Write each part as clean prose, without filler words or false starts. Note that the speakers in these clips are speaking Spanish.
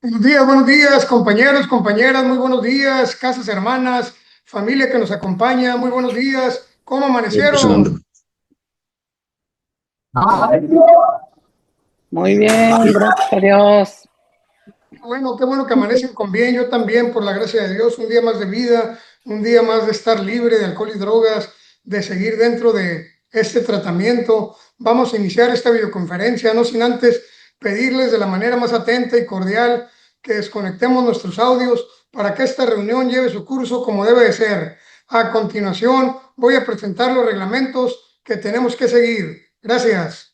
Buenos días, compañeros, compañeras, muy buenos días, casas hermanas, familia que nos acompaña, muy buenos días. ¿Cómo Empezando. amanecieron? Muy bien, gracias a Dios. Bueno, qué bueno que amanecen con bien, yo también, por la gracia de Dios, un día más de vida, un día más de estar libre de alcohol y drogas, de seguir dentro de este tratamiento. Vamos a iniciar esta videoconferencia, no sin antes pedirles de la manera más atenta y cordial que desconectemos nuestros audios para que esta reunión lleve su curso como debe de ser. A continuación, voy a presentar los reglamentos que tenemos que seguir. Gracias.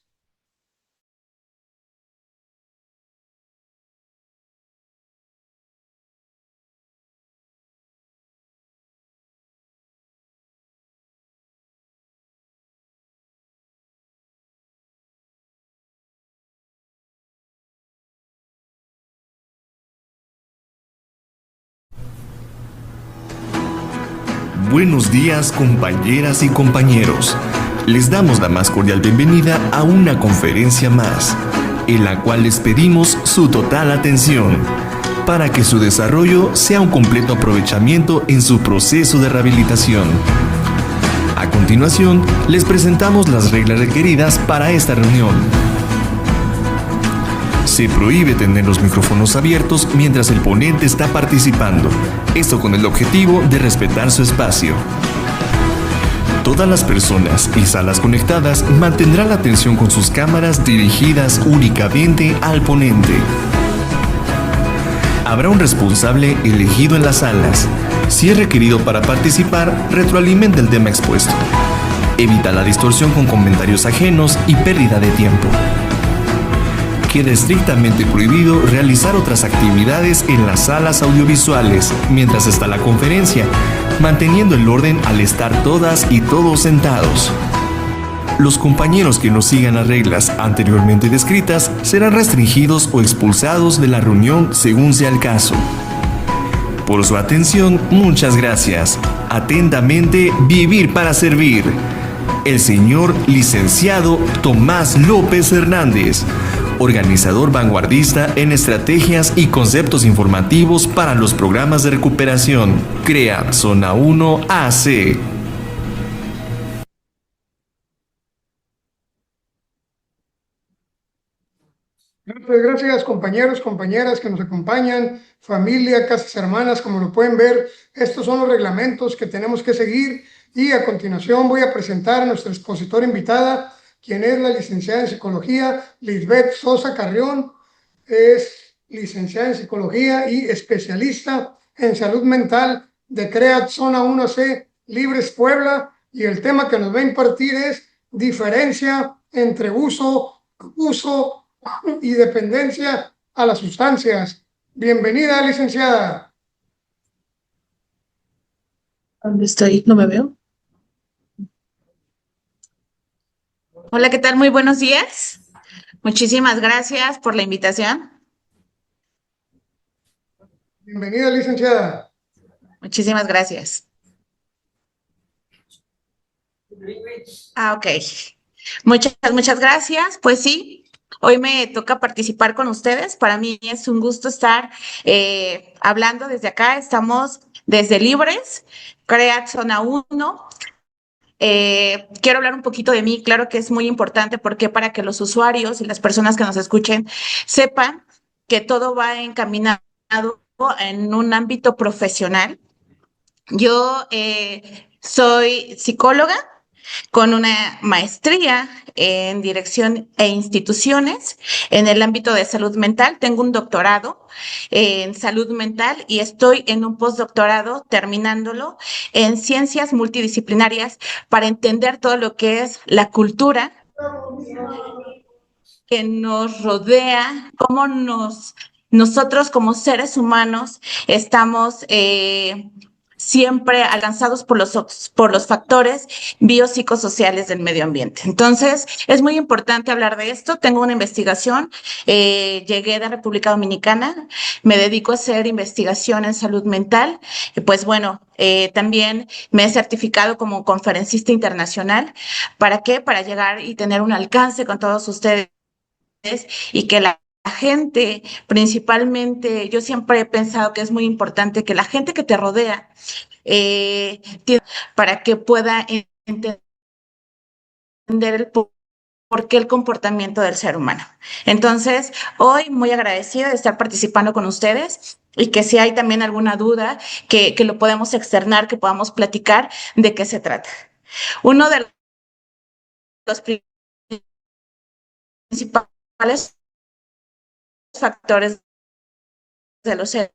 Buenos días, compañeras y compañeros. Les damos la más cordial bienvenida a una conferencia más, en la cual les pedimos su total atención, para que su desarrollo sea un completo aprovechamiento en su proceso de rehabilitación. A continuación, les presentamos las reglas requeridas para esta reunión. Se prohíbe tener los micrófonos abiertos mientras el ponente está participando, esto con el objetivo de respetar su espacio. Todas las personas y salas conectadas mantendrán la atención con sus cámaras dirigidas únicamente al ponente. Habrá un responsable elegido en las salas. Si es requerido para participar, retroalimenta el tema expuesto. Evita la distorsión con comentarios ajenos y pérdida de tiempo. Queda estrictamente prohibido realizar otras actividades en las salas audiovisuales mientras está la conferencia, manteniendo el orden al estar todas y todos sentados. Los compañeros que no sigan las reglas anteriormente descritas serán restringidos o expulsados de la reunión según sea el caso. Por su atención, muchas gracias. Atentamente, Vivir para Servir. El señor licenciado Tomás López Hernández, organizador vanguardista en estrategias y conceptos informativos para los programas de recuperación. CREA Zona 1 AC. Gracias, compañeros, compañeras que nos acompañan, familia, casas hermanas, como lo pueden ver, estos son los reglamentos que tenemos que seguir y a continuación voy a presentar a nuestra expositora invitada, quien es la licenciada en psicología, Lisbeth Sosa Carrión. Es licenciada en psicología y especialista en salud mental de CREAT Zona 1C Libres Puebla, y el tema que nos va a impartir es diferencia entre uso y dependencia a las sustancias. Bienvenida, licenciada. ¿Dónde estoy? ¿No me veo? Hola, ¿qué tal? Muy buenos días. Muchísimas gracias por la invitación. Bienvenida, licenciada. Muchísimas gracias. Ok. Muchas gracias. Pues sí, hoy me toca participar con ustedes. Para mí es un gusto estar hablando desde acá. Estamos desde Libres, CREAT Zona 1. Quiero hablar un poquito de mí, claro que es muy importante porque para que los usuarios y las personas que nos escuchen sepan que todo va encaminado en un ámbito profesional. Yo soy psicóloga con una maestría en dirección e instituciones en el ámbito de salud mental. Tengo un doctorado en salud mental y estoy en un postdoctorado terminándolo en ciencias multidisciplinarias para entender todo lo que es la cultura que nos rodea, cómo nosotros como seres humanos estamos siempre alcanzados por los factores biopsicosociales del medio ambiente. Entonces, es muy importante hablar de esto. Tengo una investigación, llegué de República Dominicana, me dedico a hacer investigación en salud mental, y pues bueno, también me he certificado como conferencista internacional. ¿Para qué? Para llegar y tener un alcance con todos ustedes y que la gente, principalmente, yo siempre he pensado que es muy importante que la gente que te rodea, para que pueda entender por qué el comportamiento del ser humano. Entonces, hoy muy agradecida de estar participando con ustedes y que si hay también alguna duda, que lo podemos externar, que podamos platicar de qué se trata. Uno de los principales factores de los seres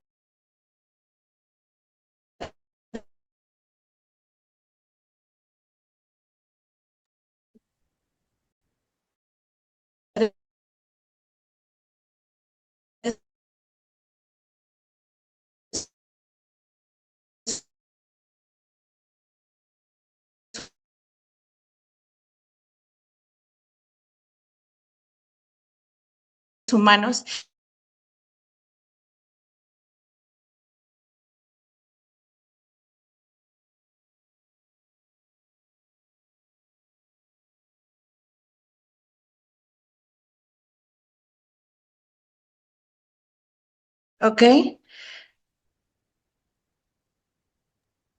humanos. ¿Ok?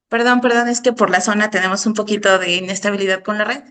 Perdón, es que por la zona tenemos un poquito de inestabilidad con la red.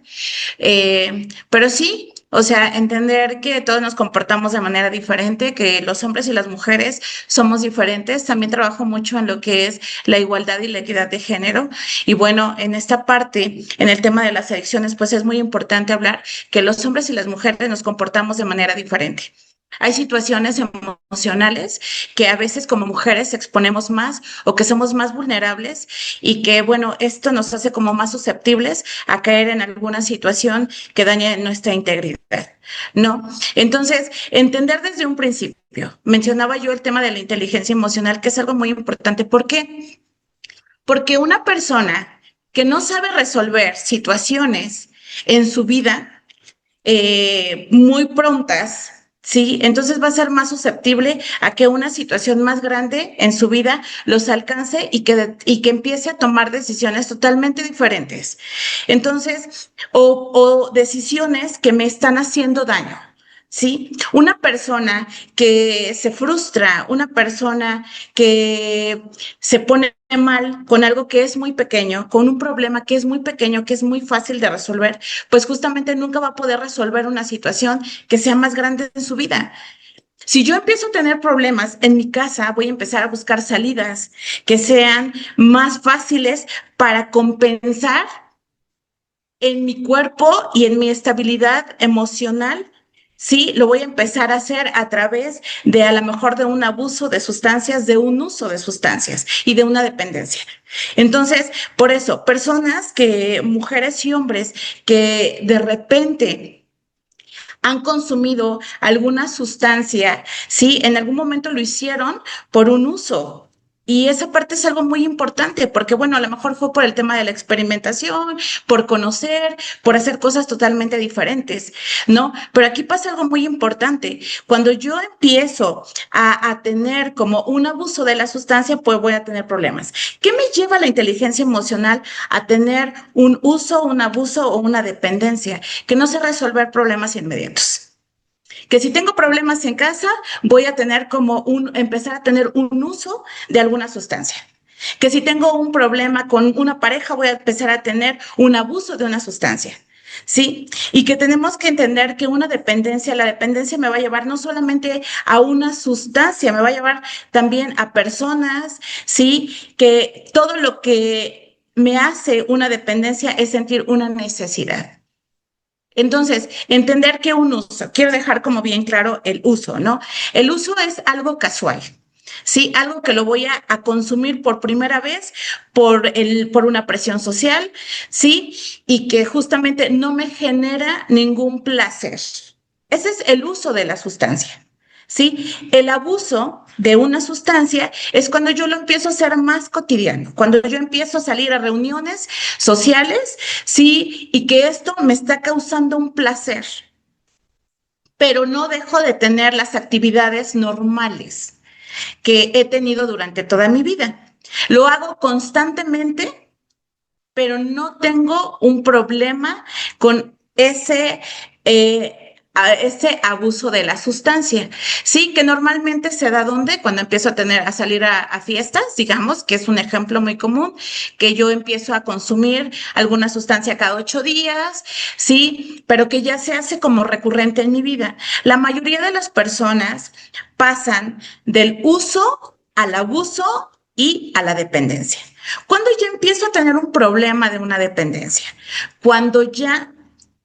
Pero sí, o sea, entender que todos nos comportamos de manera diferente, que los hombres y las mujeres somos diferentes. También trabajo mucho en lo que es la igualdad y la equidad de género. Y bueno, en esta parte, en el tema de las adicciones, pues es muy importante hablar que los hombres y las mujeres nos comportamos de manera diferente. Hay situaciones emocionales que a veces como mujeres exponemos más o que somos más vulnerables y que, bueno, esto nos hace como más susceptibles a caer en alguna situación que dañe nuestra integridad, ¿no? Entonces, entender desde un principio, mencionaba yo el tema de la inteligencia emocional, que es algo muy importante. ¿Por qué? Porque una persona que no sabe resolver situaciones en su vida muy prontas, ¿sí? Entonces va a ser más susceptible a que una situación más grande en su vida los alcance y que empiece a tomar decisiones totalmente diferentes. Entonces, o decisiones que me están haciendo daño. ¿Sí? Una persona que se frustra, una persona que se pone mal con algo que es muy pequeño, con un problema que es muy pequeño, que es muy fácil de resolver, pues justamente nunca va a poder resolver una situación que sea más grande en su vida. Si yo empiezo a tener problemas en mi casa, voy a empezar a buscar salidas que sean más fáciles para compensar en mi cuerpo y en mi estabilidad emocional. Sí, lo voy a empezar a hacer a través de a lo mejor de un abuso de sustancias, de un uso de sustancias y de una dependencia. Entonces, por eso, mujeres y hombres que de repente han consumido alguna sustancia, ¿sí? En algún momento lo hicieron por un uso. Y esa parte es algo muy importante porque, bueno, a lo mejor fue por el tema de la experimentación, por conocer, por hacer cosas totalmente diferentes, ¿no? Pero aquí pasa algo muy importante. Cuando yo empiezo a tener como un abuso de la sustancia, pues voy a tener problemas. ¿Qué me lleva la inteligencia emocional a tener un uso, un abuso o una dependencia? Que no sé resolver problemas inmediatos. Que si tengo problemas en casa, voy a tener empezar a tener un uso de alguna sustancia. Que si tengo un problema con una pareja, voy a empezar a tener un abuso de una sustancia. ¿Sí? Y que tenemos que entender que la dependencia me va a llevar no solamente a una sustancia, me va a llevar también a personas, ¿sí? Que todo lo que me hace una dependencia es sentir una necesidad. Entonces, entender que un uso, quiero dejar como bien claro el uso, ¿no? El uso es algo casual, ¿sí? Algo que lo voy a consumir por primera vez por una presión social, ¿sí? Y que justamente no me genera ningún placer. Ese es el uso de la sustancia. ¿Sí? El abuso de una sustancia es cuando yo lo empiezo a hacer más cotidiano, cuando yo empiezo a salir a reuniones sociales, ¿sí? Y que esto me está causando un placer, pero no dejo de tener las actividades normales que he tenido durante toda mi vida. Lo hago constantemente, pero no tengo un problema con ese a ese abuso de la sustancia, sí, que normalmente se da donde cuando empiezo a salir a fiestas, digamos, que es un ejemplo muy común, que yo empiezo a consumir alguna sustancia cada 8 días, sí, pero que ya se hace como recurrente en mi vida. La mayoría de las personas pasan del uso al abuso y a la dependencia. Cuando ya empiezo a tener un problema de una dependencia, cuando ya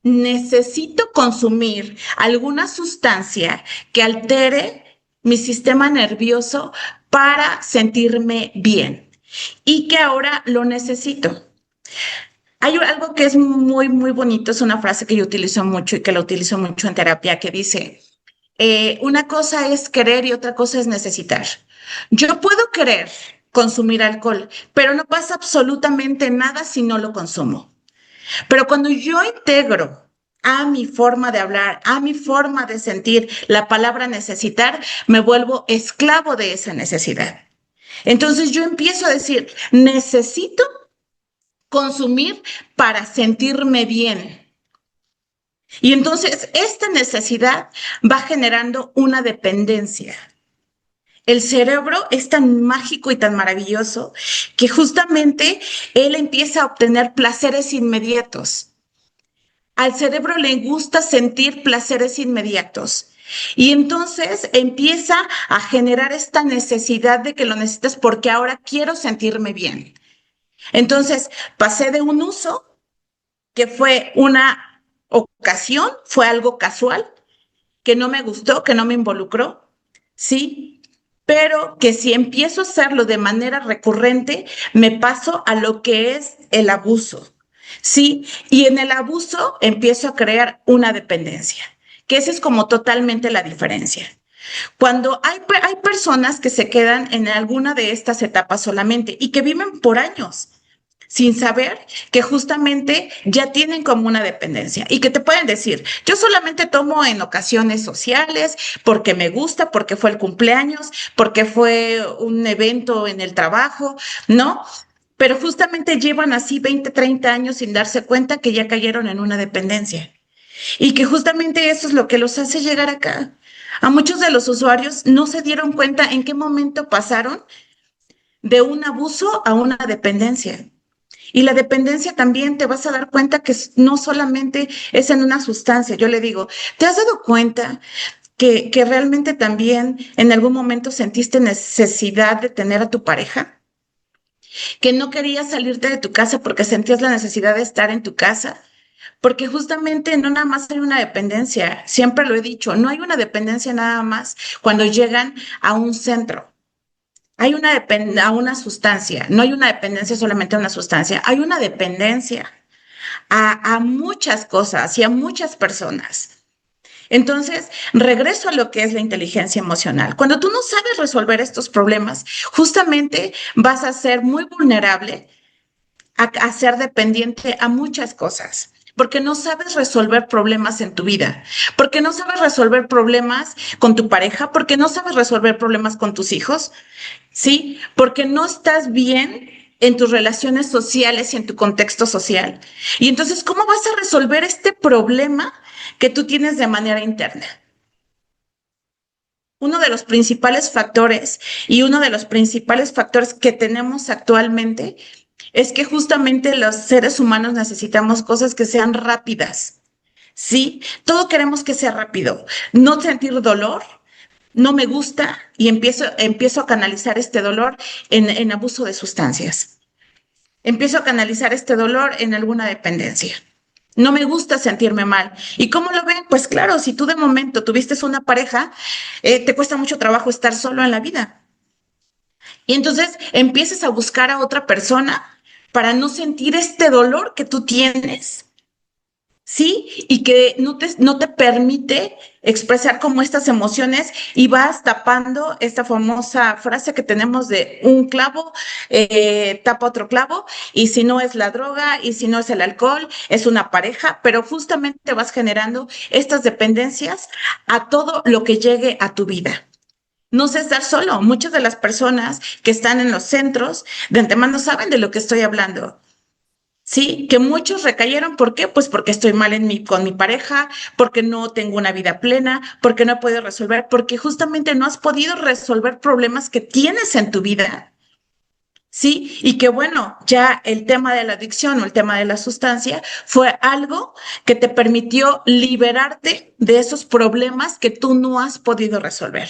necesito consumir alguna sustancia que altere mi sistema nervioso para sentirme bien y que ahora lo necesito. Hay algo que es muy, muy bonito, es una frase que yo utilizo mucho y que la utilizo mucho en terapia, que dice, una cosa es querer y otra cosa es necesitar. Yo puedo querer consumir alcohol, pero no pasa absolutamente nada si no lo consumo. Pero cuando yo integro a mi forma de hablar, a mi forma de sentir la palabra necesitar, me vuelvo esclavo de esa necesidad. Entonces yo empiezo a decir, necesito consumir para sentirme bien. Y entonces esta necesidad va generando una dependencia. El cerebro es tan mágico y tan maravilloso que justamente él empieza a obtener placeres inmediatos. Al cerebro le gusta sentir placeres inmediatos. Y entonces empieza a generar esta necesidad de que lo necesites porque ahora quiero sentirme bien. Entonces pasé de un uso que fue una ocasión, fue algo casual, que no me gustó, que no me involucró, sí, pero que si empiezo a hacerlo de manera recurrente, me paso a lo que es el abuso. Sí, y en el abuso empiezo a crear una dependencia, que esa es como totalmente la diferencia. Cuando hay personas que se quedan en alguna de estas etapas solamente y que viven por años sin saber que justamente ya tienen como una dependencia y que te pueden decir, yo solamente tomo en ocasiones sociales porque me gusta, porque fue el cumpleaños, porque fue un evento en el trabajo, ¿no? Pero justamente llevan así 20, 30 años sin darse cuenta que ya cayeron en una dependencia y que justamente eso es lo que los hace llegar acá. A muchos de los usuarios no se dieron cuenta en qué momento pasaron de un abuso a una dependencia. Y la dependencia también te vas a dar cuenta que no solamente es en una sustancia. Yo le digo, ¿te has dado cuenta que realmente también en algún momento sentiste necesidad de tener a tu pareja? Que no querías salirte de tu casa porque sentías la necesidad de estar en tu casa. Porque justamente no nada más hay una dependencia, siempre lo he dicho, no hay una dependencia nada más cuando llegan a un centro. Hay a una sustancia, no hay una dependencia solamente a una sustancia, hay una dependencia a muchas cosas y a muchas personas. Entonces, regreso a lo que es la inteligencia emocional. Cuando tú no sabes resolver estos problemas, justamente vas a ser muy vulnerable a ser dependiente a muchas cosas. Porque no sabes resolver problemas en tu vida, porque no sabes resolver problemas con tu pareja, porque no sabes resolver problemas con tus hijos, ¿sí? Porque no estás bien en tus relaciones sociales y en tu contexto social. Y entonces, ¿cómo vas a resolver este problema que tú tienes de manera interna? Uno de los principales factores y uno de los principales factores que tenemos actualmente es que justamente los seres humanos necesitamos cosas que sean rápidas, ¿sí? Todo queremos que sea rápido. No sentir dolor, no me gusta y empiezo a canalizar este dolor en abuso de sustancias. Empiezo a canalizar este dolor en alguna dependencia. No me gusta sentirme mal. ¿Y cómo lo ven? Pues claro, si tú de momento tuviste una pareja, te cuesta mucho trabajo estar solo en la vida. Y entonces empiezas a buscar a otra persona para no sentir este dolor que tú tienes, ¿sí? Y que no te permite expresar como estas emociones y vas tapando esta famosa frase que tenemos de un clavo, tapa otro clavo, y si no es la droga, y si no es el alcohol, es una pareja, pero justamente vas generando estas dependencias a todo lo que llegue a tu vida. No sé estar solo. Muchas de las personas que están en los centros de antemano saben de lo que estoy hablando. Sí, que muchos recayeron, ¿por qué? Pues porque estoy mal con mi pareja, porque no tengo una vida plena, porque no he podido resolver, porque justamente no has podido resolver problemas que tienes en tu vida. Sí, y que bueno, ya el tema de la adicción o el tema de la sustancia fue algo que te permitió liberarte de esos problemas que tú no has podido resolver.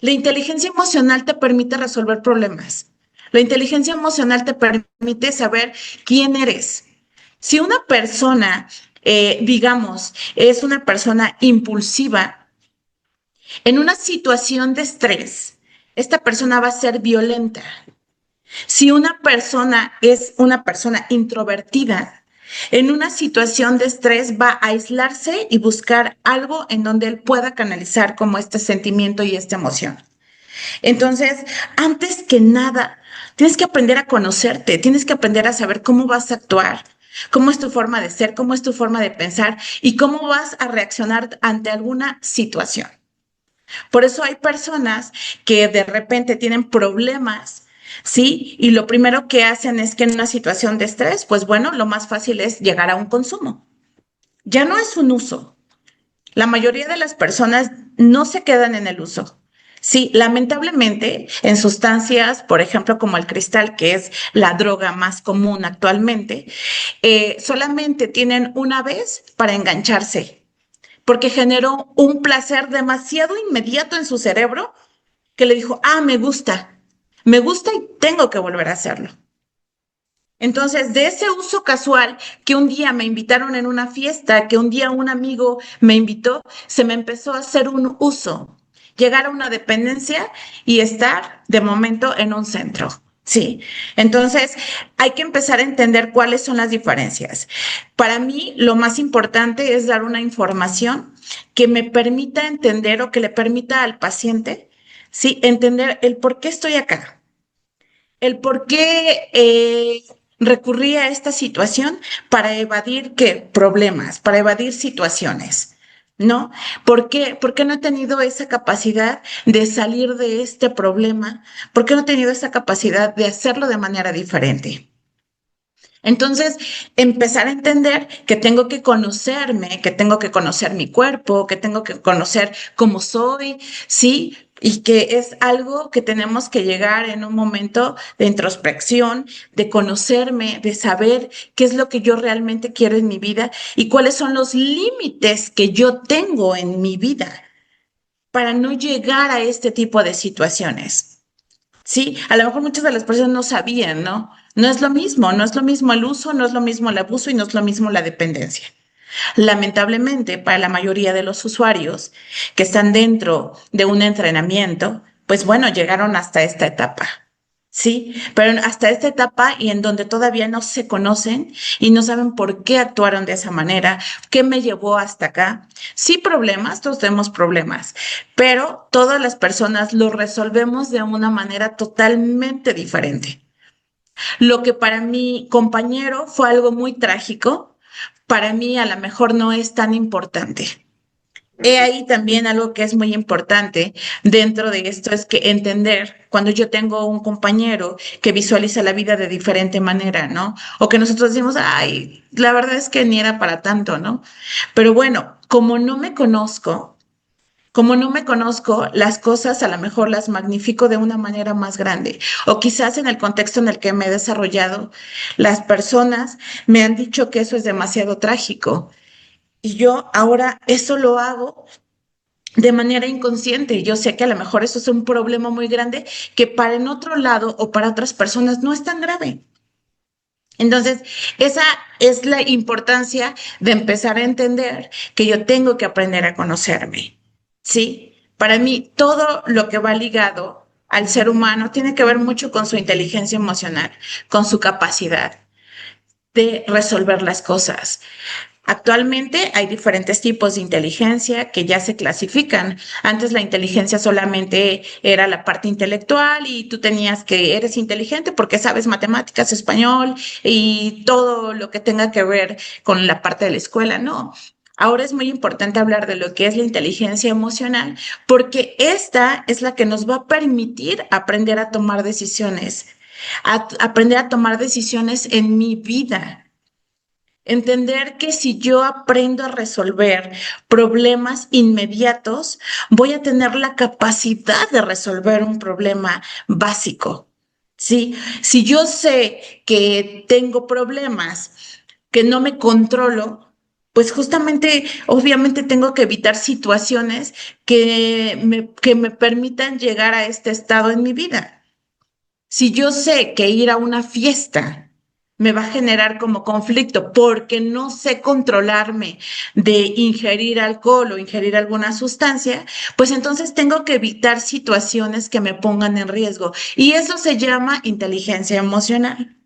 La inteligencia emocional te permite resolver problemas. La inteligencia emocional te permite saber quién eres. Si una persona, digamos, es una persona impulsiva, en una situación de estrés, esta persona va a ser violenta. Si una persona es una persona introvertida, en una situación de estrés va a aislarse y buscar algo en donde él pueda canalizar como este sentimiento y esta emoción. Entonces, antes que nada, tienes que aprender a conocerte, tienes que aprender a saber cómo vas a actuar, cómo es tu forma de ser, cómo es tu forma de pensar y cómo vas a reaccionar ante alguna situación. Por eso hay personas que de repente tienen problemas, ¿sí? Y lo primero que hacen es que en una situación de estrés, pues bueno, lo más fácil es llegar a un consumo. Ya no es un uso. La mayoría de las personas no se quedan en el uso. Sí, lamentablemente en sustancias, por ejemplo, como el cristal, que es la droga más común actualmente, solamente tienen una vez para engancharse, porque generó un placer demasiado inmediato en su cerebro que le dijo, ah, me gusta y tengo que volver a hacerlo. Entonces, de ese uso casual que un día me invitaron en una fiesta, que un día un amigo me invitó, se me empezó a hacer un uso, llegar a una dependencia y estar de momento en un centro. Sí, entonces hay que empezar a entender cuáles son las diferencias. Para mí, lo más importante es dar una información que me permita entender o que le permita al paciente, sí, entender el por qué estoy acá, el por qué recurrí a esta situación para evadir ¿qué? Problemas, para evadir situaciones. ¿No? ¿Por qué no he tenido esa capacidad de salir de este problema? ¿Por qué no he tenido esa capacidad de hacerlo de manera diferente? Entonces, empezar a entender que tengo que conocerme, que tengo que conocer mi cuerpo, que tengo que conocer cómo soy, ¿sí? Y que es algo que tenemos que llegar en un momento de introspección, de conocerme, de saber qué es lo que yo realmente quiero en mi vida y cuáles son los límites que yo tengo en mi vida para no llegar a este tipo de situaciones. Sí, a lo mejor muchas de las personas no sabían, ¿no? No es lo mismo, no es lo mismo el uso, no es lo mismo el abuso y no es lo mismo la dependencia. Lamentablemente, para la mayoría de los usuarios que están dentro de un entrenamiento, pues bueno, llegaron hasta esta etapa. Sí, pero hasta esta etapa y en donde todavía no se conocen y no saben por qué actuaron de esa manera, qué me llevó hasta acá. Sí, problemas, todos tenemos problemas, pero todas las personas lo resolvemos de una manera totalmente diferente. Lo que para mi compañero fue algo muy trágico, para mí a lo mejor no es tan importante. He ahí también algo que es muy importante dentro de esto es que entender cuando yo tengo un compañero que visualiza la vida de diferente manera, ¿no? O que nosotros decimos, ay, la verdad es que ni era para tanto, ¿no? Pero bueno, como no me conozco, las cosas a lo mejor las magnifico de una manera más grande. O quizás en el contexto en el que me he desarrollado, las personas me han dicho que eso es demasiado trágico. Y yo ahora eso lo hago de manera inconsciente. Yo sé que a lo mejor eso es un problema muy grande que para en otro lado o para otras personas no es tan grave. Entonces, esa es la importancia de empezar a entender que yo tengo que aprender a conocerme. ¿Sí? Para mí, todo lo que va ligado al ser humano tiene que ver mucho con su inteligencia emocional, con su capacidad de resolver las cosas. Actualmente hay diferentes tipos de inteligencia que ya se clasifican. Antes la inteligencia solamente era la parte intelectual y tú tenías que eres inteligente porque sabes matemáticas, español y todo lo que tenga que ver con la parte de la escuela. No. Ahora es muy importante hablar de lo que es la inteligencia emocional porque esta es la que nos va a permitir aprender a tomar decisiones aprender a tomar decisiones en mi vida. Entender que si yo aprendo a resolver problemas inmediatos, voy a tener la capacidad de resolver un problema básico. ¿Sí? Si yo sé que tengo problemas, que no me controlo, pues justamente, obviamente tengo que evitar situaciones que me permitan llegar a este estado en mi vida. Si yo sé que ir a una fiesta me va a generar como conflicto porque no sé controlarme de ingerir alcohol o ingerir alguna sustancia, pues entonces tengo que evitar situaciones que me pongan en riesgo. Y eso se llama inteligencia emocional.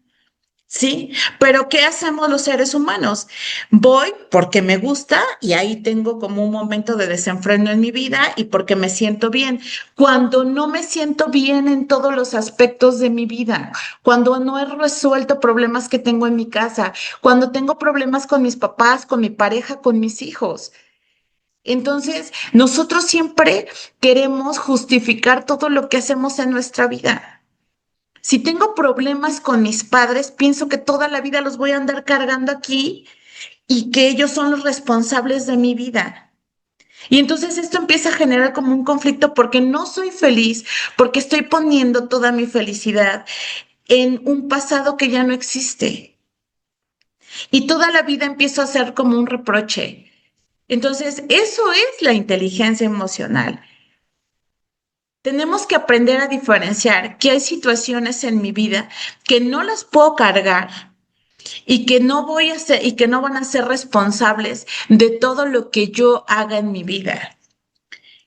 Sí, pero ¿qué hacemos los seres humanos? Voy porque me gusta y ahí tengo como un momento de desenfreno en mi vida y porque me siento bien. Cuando no me siento bien en todos los aspectos de mi vida, cuando no he resuelto problemas que tengo en mi casa, cuando tengo problemas con mis papás, con mi pareja, con mis hijos. Entonces, nosotros siempre queremos justificar todo lo que hacemos en nuestra vida. Si tengo problemas con mis padres, pienso que toda la vida los voy a andar cargando aquí y que ellos son los responsables de mi vida. Y entonces esto empieza a generar como un conflicto porque no soy feliz, porque estoy poniendo toda mi felicidad en un pasado que ya no existe. Y toda la vida empiezo a hacer como un reproche. Entonces, eso es la inteligencia emocional. Tenemos que aprender a diferenciar que hay situaciones en mi vida que no las puedo cargar y que no voy a ser y que no van a ser responsables de todo lo que yo haga en mi vida.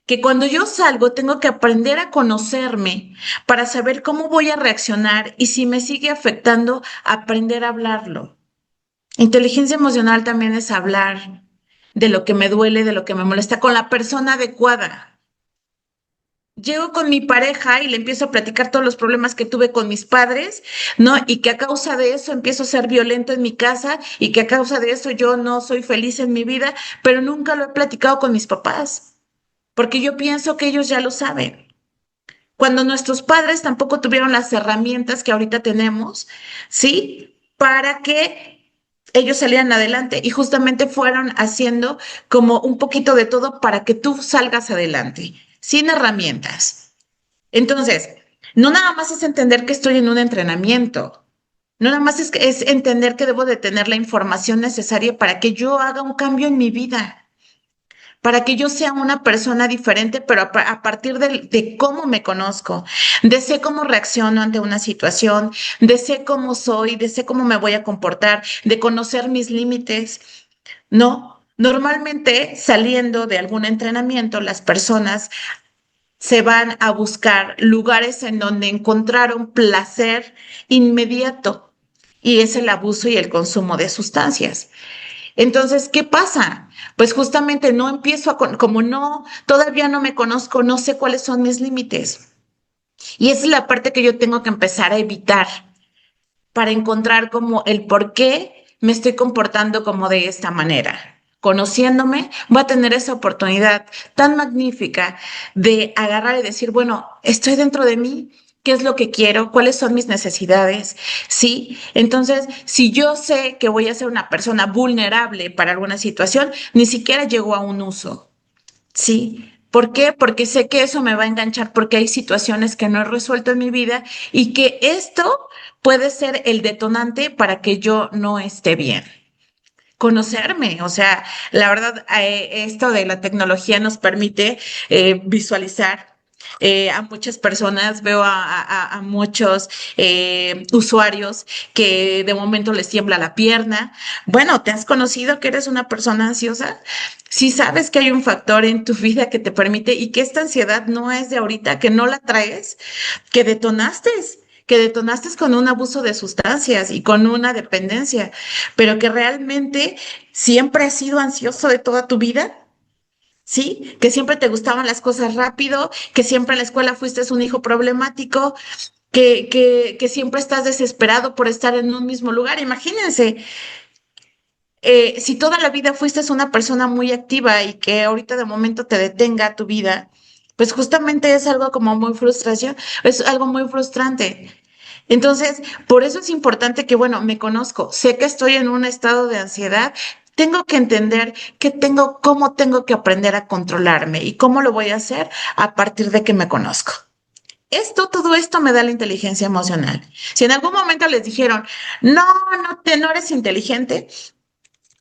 Que cuando yo salgo tengo que aprender a conocerme para saber cómo voy a reaccionar y si me sigue afectando, aprender a hablarlo. Inteligencia emocional también es hablar de lo que me duele, de lo que me molesta con la persona adecuada. Llego con mi pareja y le empiezo a platicar todos los problemas que tuve con mis padres, ¿no? Y que a causa de eso empiezo a ser violento en mi casa y que a causa de eso yo no soy feliz en mi vida, pero nunca lo he platicado con mis papás, porque yo pienso que ellos ya lo saben. Cuando nuestros padres tampoco tuvieron las herramientas que ahorita tenemos, ¿sí? Para que ellos salieran adelante y justamente fueron haciendo como un poquito de todo para que tú salgas adelante sin herramientas. Entonces, no nada más es entender que estoy en un entrenamiento, no nada más es entender que debo de tener la información necesaria para que yo haga un cambio en mi vida, para que yo sea una persona diferente, pero a partir de cómo me conozco, de sé cómo reacciono ante una situación, de sé cómo soy, de sé cómo me voy a comportar, de conocer mis límites, ¿no? Normalmente saliendo de algún entrenamiento, las personas se van a buscar lugares en donde encontraron placer inmediato y es el abuso y el consumo de sustancias. Entonces, ¿qué pasa? Pues justamente no empiezo como no, todavía no me conozco, no sé cuáles son mis límites. Y esa es la parte que yo tengo que empezar a evitar para encontrar como el por qué me estoy comportando como de esta manera. Conociéndome, voy a tener esa oportunidad tan magnífica de agarrar y decir, bueno, estoy dentro de mí, ¿qué es lo que quiero? ¿Cuáles son mis necesidades? Sí, entonces, si yo sé que voy a ser una persona vulnerable para alguna situación, ni siquiera llego a un uso. Sí. ¿Por qué? Porque sé que eso me va a enganchar porque hay situaciones que no he resuelto en mi vida y que esto puede ser el detonante para que yo no esté bien. Conocerme, o sea, la verdad, esto de la tecnología nos permite visualizar a muchas personas, veo a muchos usuarios que de momento les tiembla la pierna. Bueno, ¿te has conocido que eres una persona ansiosa? Si sabes que hay un factor en tu vida que te permite y que esta ansiedad no es de ahorita, que no la traes, que detonaste con un abuso de sustancias y con una dependencia, pero que realmente siempre has sido ansioso de toda tu vida. ¿Sí? Que siempre te gustaban las cosas rápido, que siempre en la escuela fuiste un hijo problemático, que siempre estás desesperado por estar en un mismo lugar. Imagínense, si toda la vida fuiste una persona muy activa y que ahorita de momento te detenga tu vida, pues justamente es algo como muy frustración, es algo muy frustrante. Entonces, por eso es importante que, bueno, me conozco, sé que estoy en un estado de ansiedad, tengo que entender cómo tengo que aprender a controlarme y cómo lo voy a hacer a partir de que me conozco. Todo esto me da la inteligencia emocional. Si en algún momento les dijeron, no, no eres inteligente,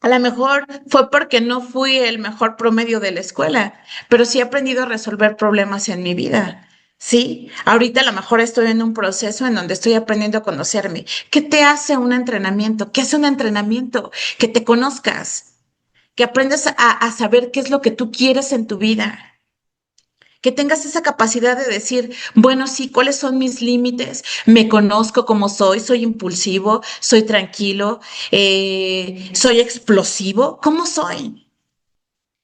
a lo mejor fue porque no fui el mejor promedio de la escuela, pero sí he aprendido a resolver problemas en mi vida. Sí, ahorita a lo mejor estoy en un proceso en donde estoy aprendiendo a conocerme. ¿Qué te hace un entrenamiento? ¿Qué hace un entrenamiento? Que te conozcas, que aprendas a saber qué es lo que tú quieres en tu vida, que tengas esa capacidad de decir, bueno, sí, ¿cuáles son mis límites? Me conozco como soy impulsivo, soy tranquilo, soy explosivo, ¿cómo soy?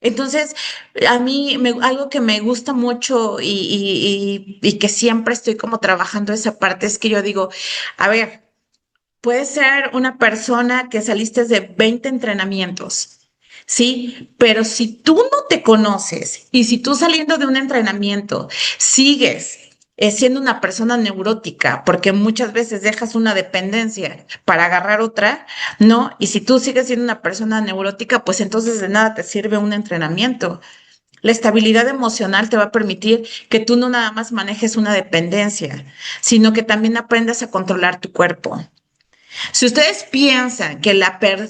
Entonces, algo que me gusta mucho y que siempre estoy como trabajando esa parte es que yo digo, a ver, puedes ser una persona que saliste de 20 entrenamientos. Sí, pero si tú no te conoces y si tú saliendo de un entrenamiento sigues siendo una persona neurótica, porque muchas veces dejas una dependencia para agarrar otra, ¿no? Y si tú sigues siendo una persona neurótica, pues entonces de nada te sirve un entrenamiento. La estabilidad emocional te va a permitir que tú no nada más manejes una dependencia, sino que también aprendas a controlar tu cuerpo. Si ustedes piensan que,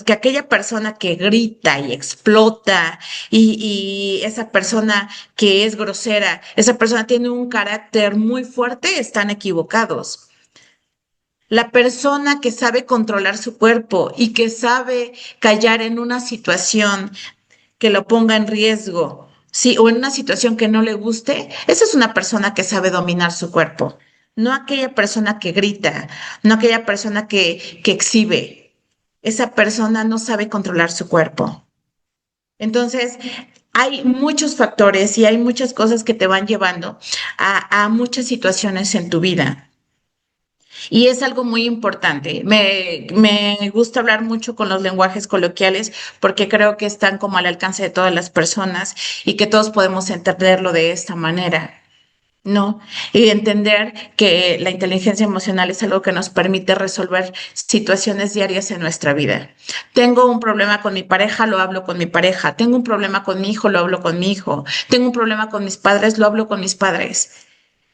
que aquella persona que grita y explota y esa persona que es grosera, esa persona tiene un carácter muy fuerte, están equivocados. La persona que sabe controlar su cuerpo y que sabe callar en una situación que lo ponga en riesgo, sí, o en una situación que no le guste, esa es una persona que sabe dominar su cuerpo, no aquella persona que grita, no aquella persona que exhibe. Esa persona no sabe controlar su cuerpo. Entonces, hay muchos factores y hay muchas cosas que te van llevando a muchas situaciones en tu vida. Y es algo muy importante. Me gusta hablar mucho con los lenguajes coloquiales porque creo que están como al alcance de todas las personas y que todos podemos entenderlo de esta manera, ¿no? Y entender que la inteligencia emocional es algo que nos permite resolver situaciones diarias en nuestra vida. Tengo un problema con mi pareja, lo hablo con mi pareja. Tengo un problema con mi hijo, lo hablo con mi hijo. Tengo un problema con mis padres, lo hablo con mis padres.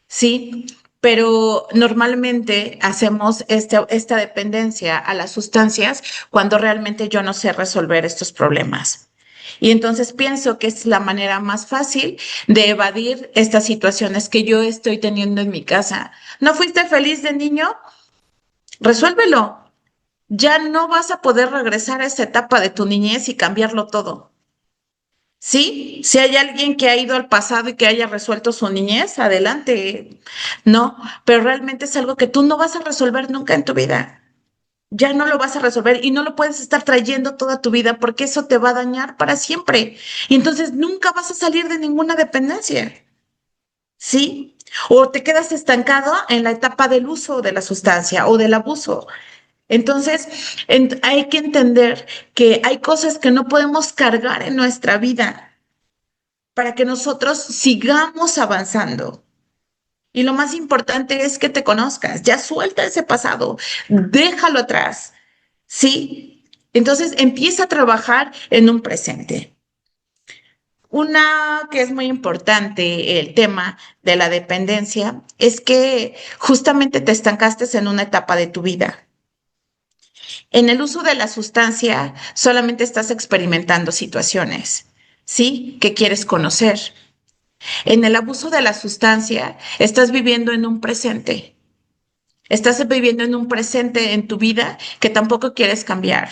Sí, pero normalmente hacemos esta dependencia a las sustancias cuando realmente yo no sé resolver estos problemas. Y entonces pienso que es la manera más fácil de evadir estas situaciones que yo estoy teniendo en mi casa. ¿No fuiste feliz de niño? Resuélvelo. Ya no vas a poder regresar a esa etapa de tu niñez y cambiarlo todo. Sí, si hay alguien que ha ido al pasado y que haya resuelto su niñez, adelante. No, pero realmente es algo que tú no vas a resolver nunca en tu vida. Ya no lo vas a resolver y no lo puedes estar trayendo toda tu vida porque eso te va a dañar para siempre. Y entonces nunca vas a salir de ninguna dependencia. ¿Sí? O te quedas estancado en la etapa del uso de la sustancia o del abuso. Entonces, hay que entender que hay cosas que no podemos cargar en nuestra vida para que nosotros sigamos avanzando. Y lo más importante es que te conozcas, ya suelta ese pasado, déjalo atrás, ¿sí? Entonces empieza a trabajar en un presente. Una que es muy importante, el tema de la dependencia, es que justamente te estancaste en una etapa de tu vida. En el uso de la sustancia solamente estás experimentando situaciones, ¿sí? Que quieres conocer. En el abuso de la sustancia, estás viviendo en un presente. Estás viviendo en un presente en tu vida que tampoco quieres cambiar.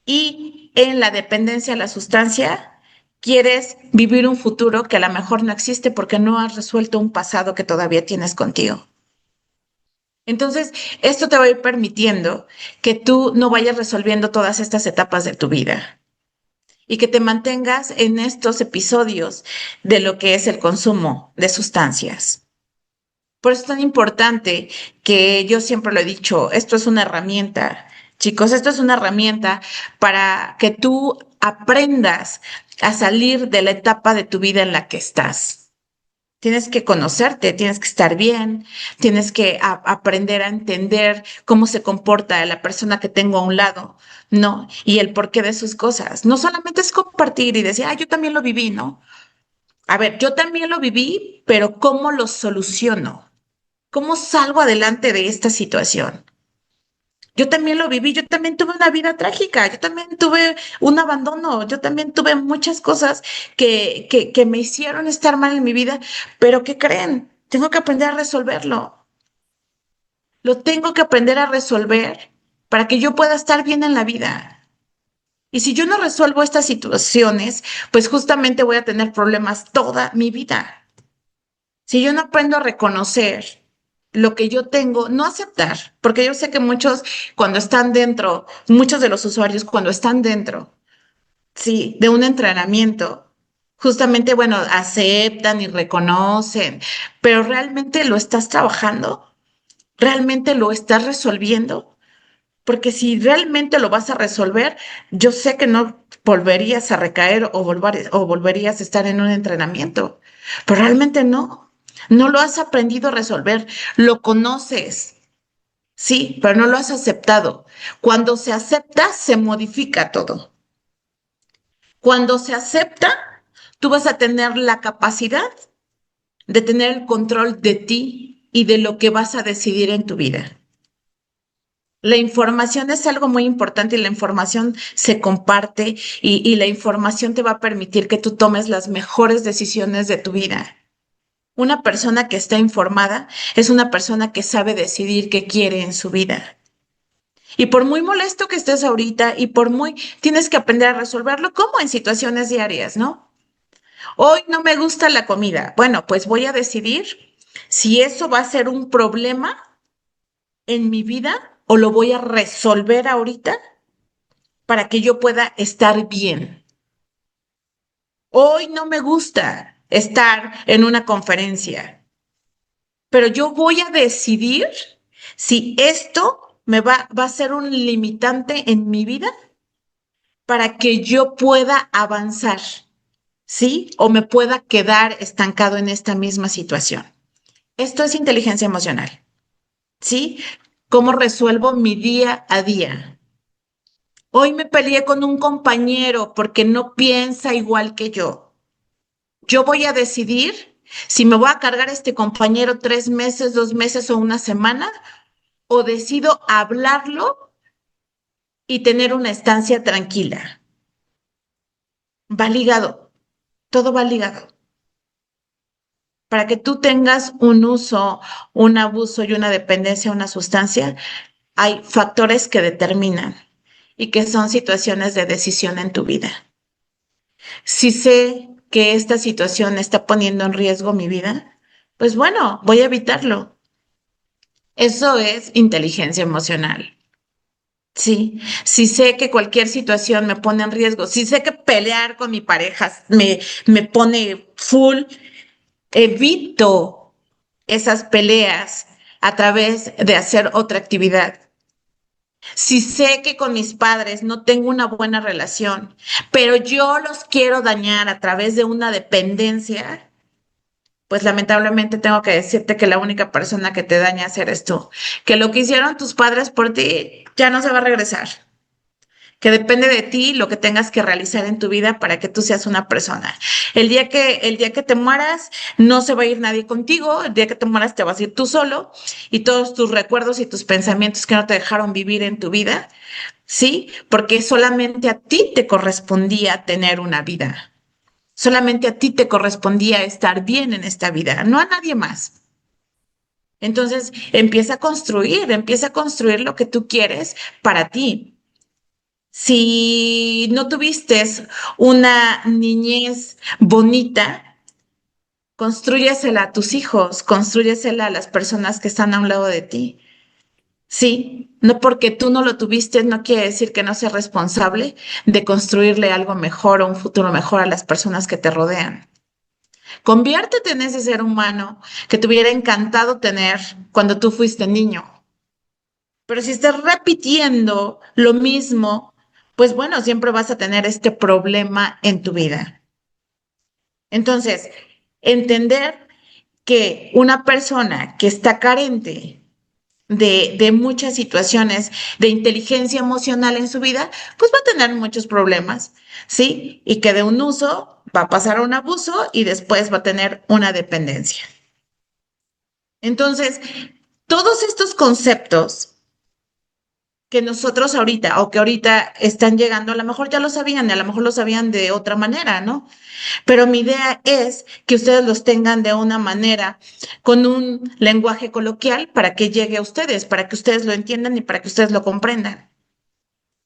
Y en la dependencia a la sustancia, quieres vivir un futuro que a lo mejor no existe porque no has resuelto un pasado que todavía tienes contigo. Entonces, esto te va a ir permitiendo que tú no vayas resolviendo todas estas etapas de tu vida y que te mantengas en estos episodios de lo que es el consumo de sustancias. Por eso es tan importante que yo siempre lo he dicho, esto es una herramienta, chicos, esto es una herramienta para que tú aprendas a salir de la etapa de tu vida en la que estás. Tienes que conocerte, tienes que estar bien, tienes que aprender a entender cómo se comporta la persona que tengo a un lado, ¿no? Y el porqué de sus cosas. No solamente es compartir y decir, ah, yo también lo viví, ¿no? A ver, yo también lo viví, pero ¿cómo lo soluciono? ¿Cómo salgo adelante de esta situación? Yo también lo viví, yo también tuve una vida trágica, yo también tuve un abandono, yo también tuve muchas cosas que me hicieron estar mal en mi vida, pero ¿qué creen? Tengo que aprender a resolverlo. Lo tengo que aprender a resolver para que yo pueda estar bien en la vida. Y si yo no resuelvo estas situaciones, pues justamente voy a tener problemas toda mi vida. Si yo no aprendo a reconocer lo que yo tengo, no aceptar, porque yo sé que muchos cuando están dentro, muchos de los usuarios cuando están dentro, sí, de un entrenamiento, justamente, bueno, aceptan y reconocen, pero realmente lo estás trabajando, realmente lo estás resolviendo, porque si realmente lo vas a resolver, yo sé que no volverías a recaer o volverías a estar en un entrenamiento, pero realmente no. No lo has aprendido a resolver, lo conoces, sí, pero no lo has aceptado. Cuando se acepta, se modifica todo. Cuando se acepta, tú vas a tener la capacidad de tener el control de ti y de lo que vas a decidir en tu vida. La información es algo muy importante y la información se comparte y la información te va a permitir que tú tomes las mejores decisiones de tu vida. Una persona que está informada es una persona que sabe decidir qué quiere en su vida. Y por muy molesto que estés ahorita y por muy, tienes que aprender a resolverlo como en situaciones diarias, ¿no? Hoy no me gusta la comida. Bueno, pues voy a decidir si eso va a ser un problema en mi vida o lo voy a resolver ahorita para que yo pueda estar bien. Hoy no me gusta estar en una conferencia, pero yo voy a decidir si esto va a ser un limitante en mi vida para que yo pueda avanzar, ¿sí? O me pueda quedar estancado en esta misma situación. Esto es inteligencia emocional, ¿sí? ¿Cómo resuelvo mi día a día? Hoy me peleé con un compañero porque no piensa igual que yo. Yo voy a decidir si me voy a cargar a este compañero 3 meses, 2 meses o una semana, o decido hablarlo y tener una estancia tranquila. Va ligado, todo va ligado. Para que tú tengas un uso, un abuso y una dependencia a una sustancia, hay factores que determinan y que son situaciones de decisión en tu vida. Si sé que esta situación está poniendo en riesgo mi vida, pues bueno, voy a evitarlo. Eso es inteligencia emocional. Sí, si sé que cualquier situación me pone en riesgo, si sé que pelear con mi pareja me pone full, evito esas peleas a través de hacer otra actividad. Si sé que con mis padres no tengo una buena relación, pero yo los quiero dañar a través de una dependencia, pues lamentablemente tengo que decirte que la única persona que te daña eres tú, que lo que hicieron tus padres por ti ya no se va a regresar, que depende de ti lo que tengas que realizar en tu vida para que tú seas una persona. El día que te mueras, no se va a ir nadie contigo, el día que te mueras te vas a ir tú solo y todos tus recuerdos y tus pensamientos que no te dejaron vivir en tu vida, ¿sí? Porque solamente a ti te correspondía tener una vida. Solamente a ti te correspondía estar bien en esta vida, no a nadie más. Entonces, empieza a construir lo que tú quieres para ti. Si no tuviste una niñez bonita, constrúyesela a tus hijos, constrúyesela a las personas que están a un lado de ti. Sí, no porque tú no lo tuviste, no quiere decir que no seas responsable de construirle algo mejor o un futuro mejor a las personas que te rodean. Conviértete en ese ser humano que te hubiera encantado tener cuando tú fuiste niño. Pero si estás repitiendo lo mismo, pues bueno, siempre vas a tener este problema en tu vida. Entonces, entender que una persona que está carente de muchas situaciones de inteligencia emocional en su vida, pues va a tener muchos problemas, ¿sí? Y que de un uso va a pasar a un abuso y después va a tener una dependencia. Entonces, todos estos conceptos que nosotros ahorita o que ahorita están llegando, a lo mejor ya lo sabían, y a lo mejor lo sabían de otra manera, ¿no? Pero mi idea es que ustedes los tengan de una manera, con un lenguaje coloquial para que llegue a ustedes, para que ustedes lo entiendan y para que ustedes lo comprendan.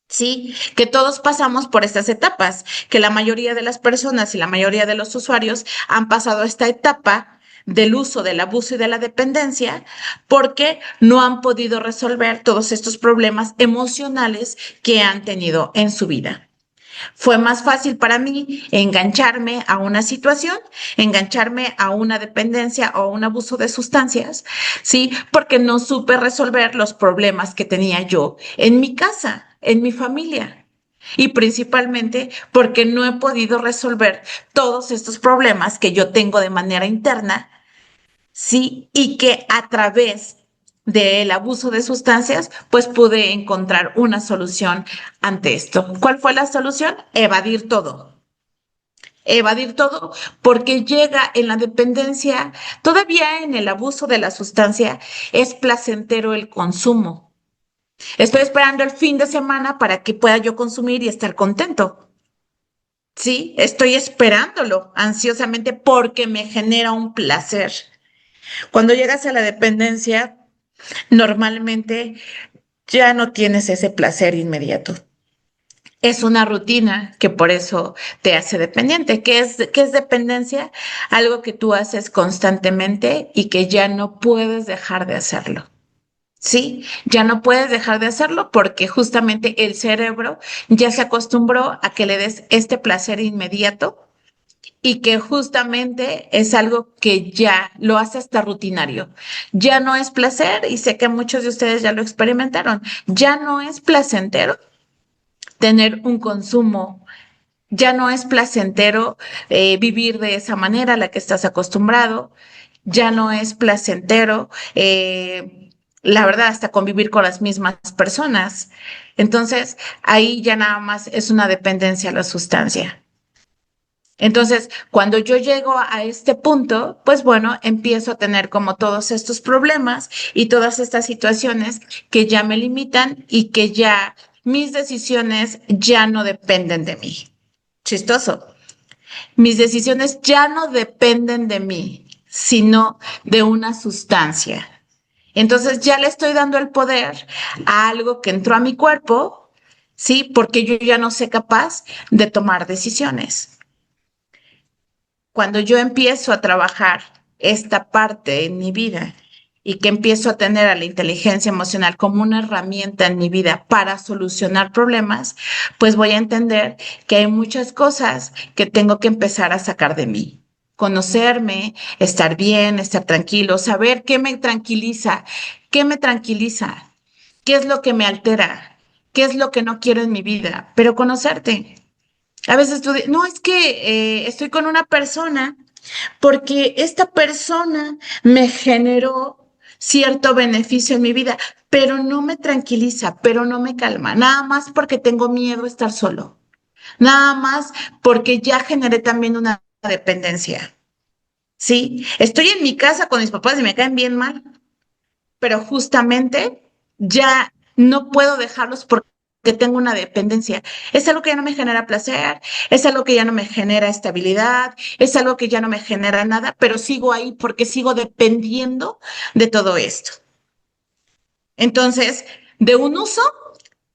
Sí, que todos pasamos por estas etapas, que la mayoría de las personas y la mayoría de los usuarios han pasado esta etapa del uso, del abuso y de la dependencia porque no han podido resolver todos estos problemas emocionales que han tenido en su vida. Fue más fácil para mí engancharme a una situación, engancharme a una dependencia o a un abuso de sustancias, ¿sí? Porque no supe resolver los problemas que tenía yo en mi casa, en mi familia. Y principalmente porque no he podido resolver todos estos problemas que yo tengo de manera interna, ¿sí? Y que a través del abuso de sustancias, pues pude encontrar una solución ante esto. ¿Cuál fue la solución? Evadir todo. Evadir todo porque llega en la dependencia, todavía en el abuso de la sustancia, es placentero el consumo. Estoy esperando el fin de semana para que pueda yo consumir y estar contento. Sí, estoy esperándolo ansiosamente porque me genera un placer. Cuando llegas a la dependencia, normalmente ya no tienes ese placer inmediato. Es una rutina que por eso te hace dependiente. ¿Qué es dependencia? Algo que tú haces constantemente y que ya no puedes dejar de hacerlo. Sí, ya no puedes dejar de hacerlo porque justamente el cerebro ya se acostumbró a que le des este placer inmediato y que justamente es algo que ya lo hace hasta rutinario. Ya no es placer y sé que muchos de ustedes ya lo experimentaron. Ya no es placentero tener un consumo. Ya no es placentero vivir de esa manera a la que estás acostumbrado. Ya no es placentero, la verdad, hasta convivir con las mismas personas. Entonces, ahí ya nada más es una dependencia a la sustancia. Entonces, cuando yo llego a este punto, pues bueno, empiezo a tener como todos estos problemas y todas estas situaciones que ya me limitan y que ya mis decisiones ya no dependen de mí. Chistoso. Mis decisiones ya no dependen de mí, sino de una sustancia. Entonces ya le estoy dando el poder a algo que entró a mi cuerpo, ¿sí? Porque yo ya no sé capaz de tomar decisiones. Cuando yo empiezo a trabajar esta parte en mi vida y que empiezo a tener a la inteligencia emocional como una herramienta en mi vida para solucionar problemas, pues voy a entender que hay muchas cosas que tengo que empezar a sacar de mí. Conocerme, estar bien, estar tranquilo, saber qué me tranquiliza, qué es lo que me altera, qué es lo que no quiero en mi vida, pero conocerte. A veces no, es que estoy con una persona porque esta persona me generó cierto beneficio en mi vida, pero no me tranquiliza, pero no me calma, nada más porque tengo miedo a estar solo, nada más porque ya generé también una dependencia. Sí, estoy en mi casa con mis papás y me caen bien mal, pero justamente ya no puedo dejarlos porque tengo una dependencia. Es algo que ya no me genera placer, es algo que ya no me genera estabilidad, es algo que ya no me genera nada, pero sigo ahí porque sigo dependiendo de todo esto. Entonces, de un uso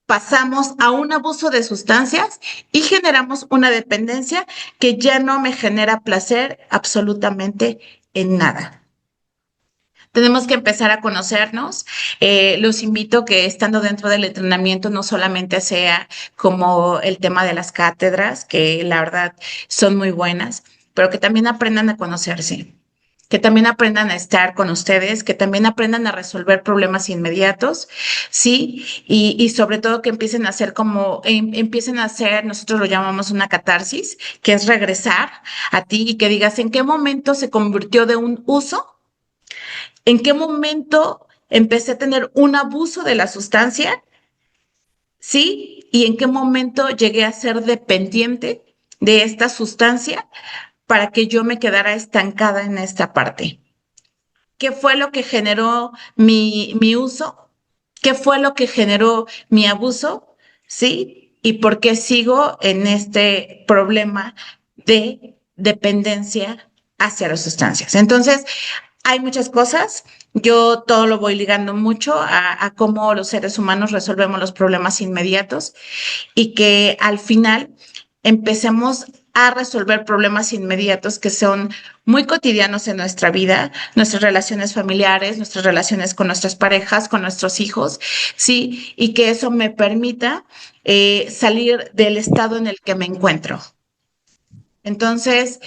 pasamos a un abuso de sustancias y generamos una dependencia que ya no me genera placer absolutamente en nada. Tenemos que empezar a conocernos. Los invito que estando dentro del entrenamiento no solamente sea como el tema de las cátedras, que la verdad son muy buenas, pero que también aprendan a conocerse, que también aprendan a estar con ustedes, que también aprendan a resolver problemas inmediatos, ¿sí? Y sobre todo que empiecen a hacer empiecen a hacer, nosotros lo llamamos una catarsis, que es regresar a ti y que digas en qué momento se convirtió de un uso ¿En qué momento empecé a tener un abuso de la sustancia? ¿Sí? ¿Y en qué momento llegué a ser dependiente de esta sustancia para que yo me quedara estancada en esta parte? ¿Qué fue lo que generó mi uso? ¿Qué fue lo que generó mi abuso? ¿Sí? ¿Y por qué sigo en este problema de dependencia hacia las sustancias? Entonces, hay muchas cosas. Yo todo lo voy ligando mucho a cómo los seres humanos resolvemos los problemas inmediatos y que al final empecemos a resolver problemas inmediatos que son muy cotidianos en nuestra vida, nuestras relaciones familiares, nuestras relaciones con nuestras parejas, con nuestros hijos, ¿sí? Y que eso me permita salir del estado en el que me encuentro. Entonces,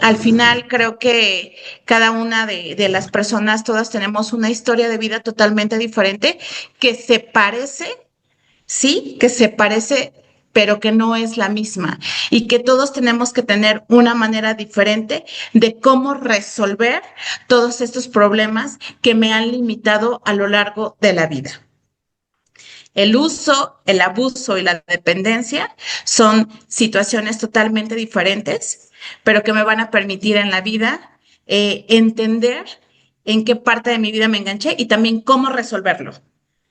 al final creo que cada una de las personas, todas tenemos una historia de vida totalmente diferente que se parece, sí, que se parece, pero que no es la misma y que todos tenemos que tener una manera diferente de cómo resolver todos estos problemas que me han limitado a lo largo de la vida. El uso, el abuso y la dependencia son situaciones totalmente diferentes, pero que me van a permitir en la vida entender en qué parte de mi vida me enganché y también cómo resolverlo.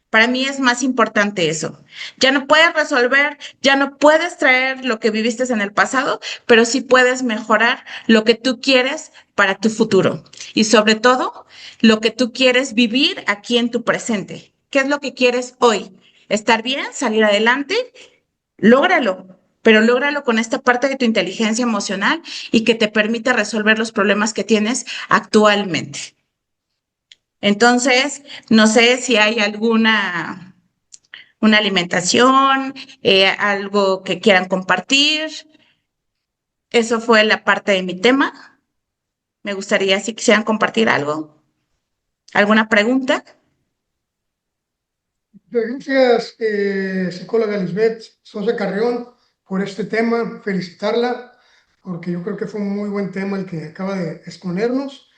Para mí es más importante eso. Ya no puedes resolver, ya no puedes traer lo que viviste en el pasado, pero sí puedes mejorar lo que tú quieres para tu futuro. Y sobre todo, lo que tú quieres vivir aquí en tu presente. ¿Qué es lo que quieres hoy? ¿Estar bien? ¿Salir adelante? Lógralo, pero lógralo con esta parte de tu inteligencia emocional y que te permita resolver los problemas que tienes actualmente. Entonces, no sé si hay una alimentación, algo que quieran compartir. Eso fue la parte de mi tema. Me gustaría si quisieran compartir algo. ¿Alguna pregunta? Gracias, psicóloga Lisbeth Sosa Carrión, por este tema. Felicitarla, porque yo creo que fue un muy buen tema el que acaba de exponernos.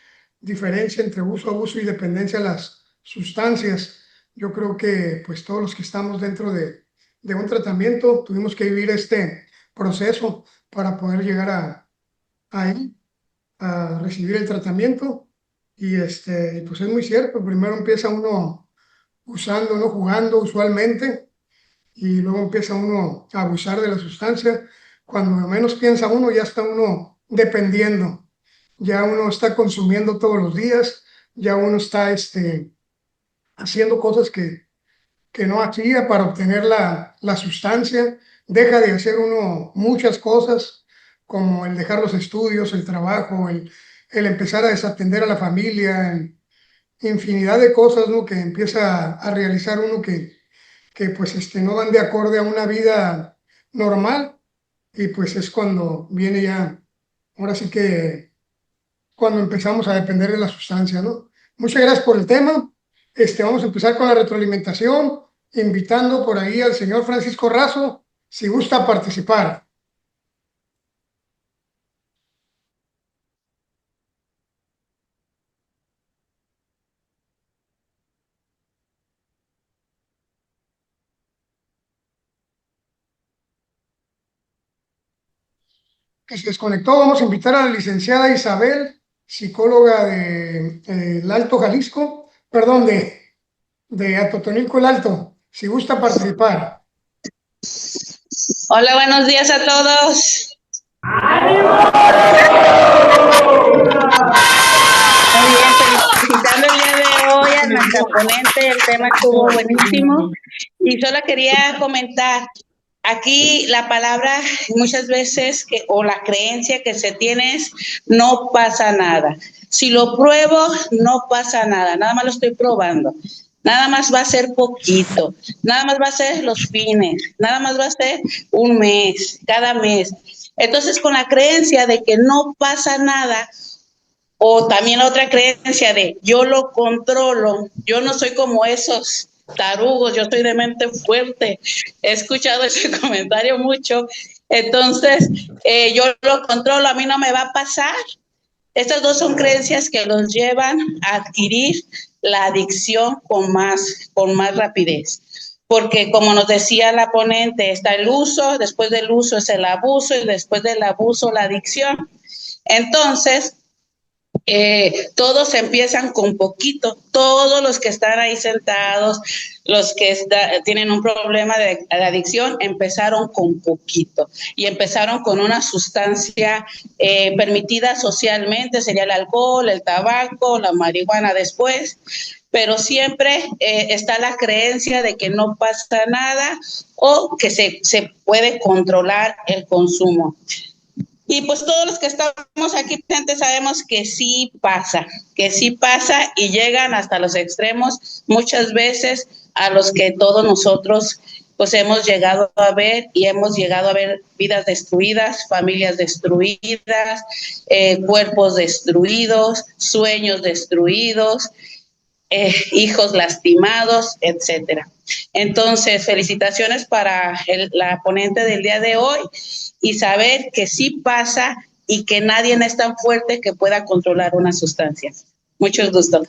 Diferencia entre uso, abuso y dependencia de las sustancias. Yo creo que pues todos los que estamos dentro de un tratamiento tuvimos que vivir este proceso para poder llegar a él, a recibir el tratamiento. Y pues es muy cierto, primero empieza uno usando, no jugando usualmente, y luego empieza uno a abusar de la sustancia. Cuando menos piensa uno, ya está uno dependiendo, ya uno está consumiendo todos los días, ya uno está haciendo cosas que no hacía para obtener la sustancia, deja de hacer uno muchas cosas, como el dejar los estudios, el trabajo, el empezar a desatender a la familia, infinidad de cosas, ¿no? Que empieza a realizar uno que pues no van de acorde a una vida normal, y pues es cuando viene ya, ahora sí que cuando empezamos a depender de la sustancia, ¿no? Muchas gracias por el tema. Vamos a empezar con la retroalimentación, invitando por ahí al señor Francisco Razo, si gusta participar. Que se desconectó, vamos a invitar a la licenciada Isabel, psicóloga de el Alto Jalisco, perdón, de Atotonilco el Alto, si gusta participar. Hola, buenos días a todos. Muy bien, felicitando el día de hoy a nuestra ponente, el tema estuvo buenísimo. Y solo quería comentar, aquí la palabra muchas veces, o la creencia que se tiene es, no pasa nada. Si lo pruebo, no pasa nada, nada más lo estoy probando. Nada más va a ser poquito, nada más va a ser los fines, nada más va a ser un mes, cada mes. Entonces, con la creencia de que no pasa nada, o también la otra creencia de yo lo controlo, yo no soy como esos tarugos, yo soy de mente fuerte. He escuchado ese comentario mucho. Entonces, yo lo controlo, a mí no me va a pasar. Estas dos son creencias que los llevan a adquirir la adicción con más rapidez. Porque como nos decía la ponente, está el uso, después del uso es el abuso y después del abuso la adicción. Entonces, todos empiezan con poquito, todos los que están ahí sentados, los que tienen un problema de adicción, empezaron con poquito y empezaron con una sustancia permitida socialmente, sería el alcohol, el tabaco, la marihuana después, pero siempre está la creencia de que no pasa nada o que se puede controlar el consumo. Y pues todos los que estamos aquí presentes sabemos que sí pasa y llegan hasta los extremos muchas veces a los que todos nosotros pues hemos llegado a ver y hemos llegado a ver vidas destruidas, familias destruidas, cuerpos destruidos, sueños destruidos, hijos lastimados, etcétera. Entonces, felicitaciones para la ponente del día de hoy y saber que sí pasa y que nadie es tan fuerte que pueda controlar una sustancia. Mucho gusto.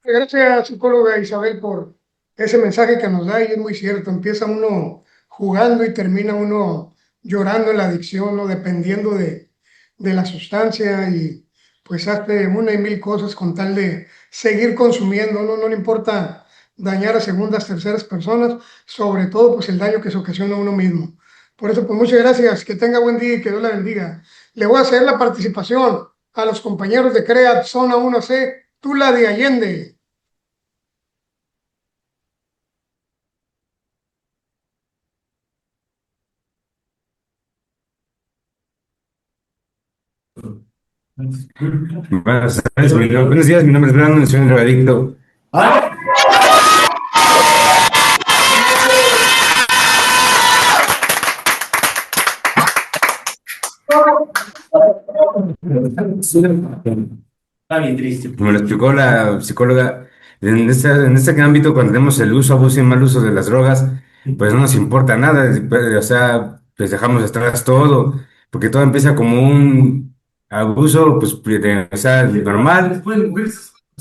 Gracias, psicóloga Isabel, por ese mensaje que nos da y es muy cierto. Empieza uno jugando y termina uno llorando en la adicción, ¿no? Dependiendo de la sustancia y pues hace una y mil cosas con tal de seguir consumiendo, ¿no? No le importa dañar a segundas, terceras personas, sobre todo pues el daño que se ocasiona a uno mismo. Por eso pues muchas gracias, que tenga buen día y que Dios la bendiga. Le voy a hacer la participación a los compañeros de CREAT Zona 1C, Tula de Allende. Buenos días, mi nombre es Brandon, soy un drogadicto. Está bien triste. Como lo explicó la psicóloga, en este ámbito, cuando tenemos el uso, abuso y mal uso de las drogas, pues no nos importa nada, o sea, pues dejamos atrás todo, porque todo empieza como un abuso, pues, o sea, normal,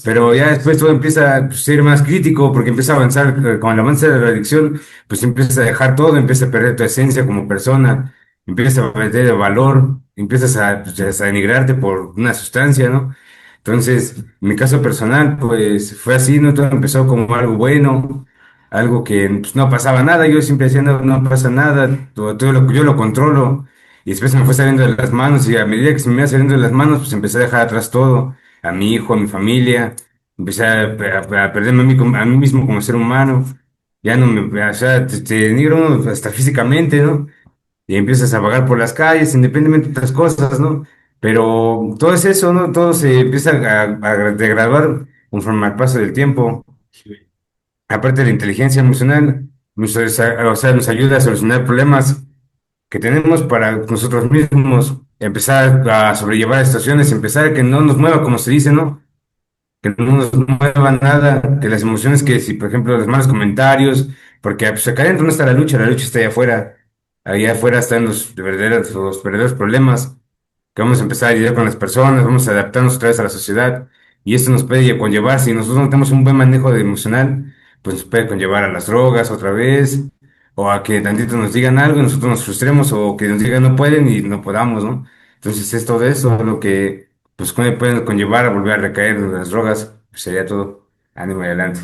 pero ya después todo empieza a ser más crítico, porque empieza a avanzar, con el avance de la adicción, pues empiezas a dejar todo, empiezas a perder tu esencia como persona, empiezas a perder el valor, empiezas pues, a denigrarte por una sustancia, ¿no? Entonces, en mi caso personal, pues fue así, ¿no? Todo empezó como algo bueno, algo que pues, no pasaba nada, yo siempre decía, no, no pasa nada, yo lo controlo, y después se me fue saliendo de las manos, y a medida que se me iba saliendo de las manos, pues empecé a dejar atrás todo, a mi hijo, a mi familia, empecé a perderme a mí mismo como ser humano, ya no me, o sea, te denigro uno hasta físicamente, ¿no? Y empiezas a vagar por las calles, independientemente de otras cosas, ¿no? Pero todo es eso, ¿no? Todo se empieza a degradar conforme al paso del tiempo. Aparte de la inteligencia emocional, o sea, nos ayuda a solucionar problemas que tenemos para nosotros mismos, empezar a sobrellevar situaciones, empezar a que no nos mueva, como se dice, ¿no? Que no nos mueva nada, que las emociones que si, por ejemplo, los malos comentarios, porque pues, acá adentro no está la lucha está allá afuera están los verdaderos problemas, que vamos a empezar a lidiar con las personas, vamos a adaptarnos otra vez a la sociedad, y esto nos puede conllevar, si nosotros no tenemos un buen manejo de emocional, pues nos puede conllevar a las drogas otra vez, o a que tantito nos digan algo y nosotros nos frustremos, o que nos digan no pueden y no podamos, ¿no? Entonces es todo eso lo que pues puede conllevar a volver a recaer en las drogas, pues sería todo. Ánimo y adelante.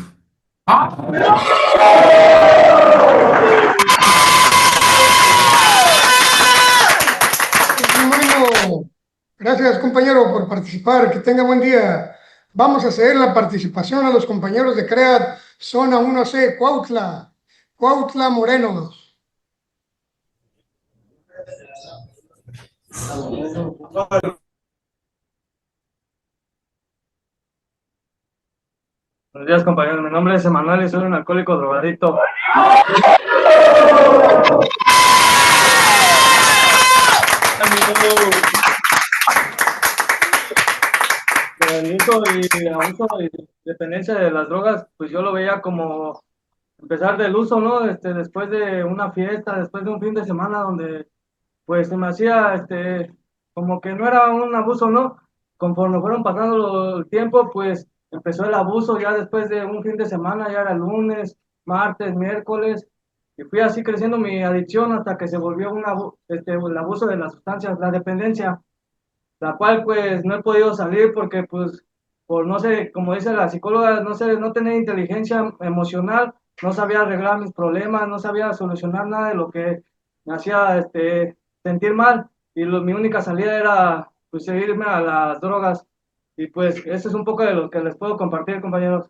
Bueno, gracias compañero por participar, que tenga buen día. Vamos a hacer la participación a los compañeros de CREAT Zona 1C, Cuautla Morenos. Buenos días, compañeros. Mi nombre es Emanuel y soy un alcohólico drogadicto. el uso y abuso y dependencia de las drogas, pues yo lo veía como empezar del uso, ¿no? Después de una fiesta, después de un fin de semana donde pues se me hacía, como que no era un abuso, ¿no? Conforme fueron pasando el tiempo, pues empezó el abuso ya después de un fin de semana, ya era lunes, martes, miércoles, y fui así creciendo mi adicción hasta que se volvió el abuso de las sustancias, la dependencia, la cual pues no he podido salir porque pues por no sé, como dice la psicóloga, no sé, no tener inteligencia emocional, no sabía arreglar mis problemas, no sabía solucionar nada de lo que me hacía sentir mal y mi única salida era pues seguirme a las drogas y pues eso es un poco de lo que les puedo compartir, compañeros.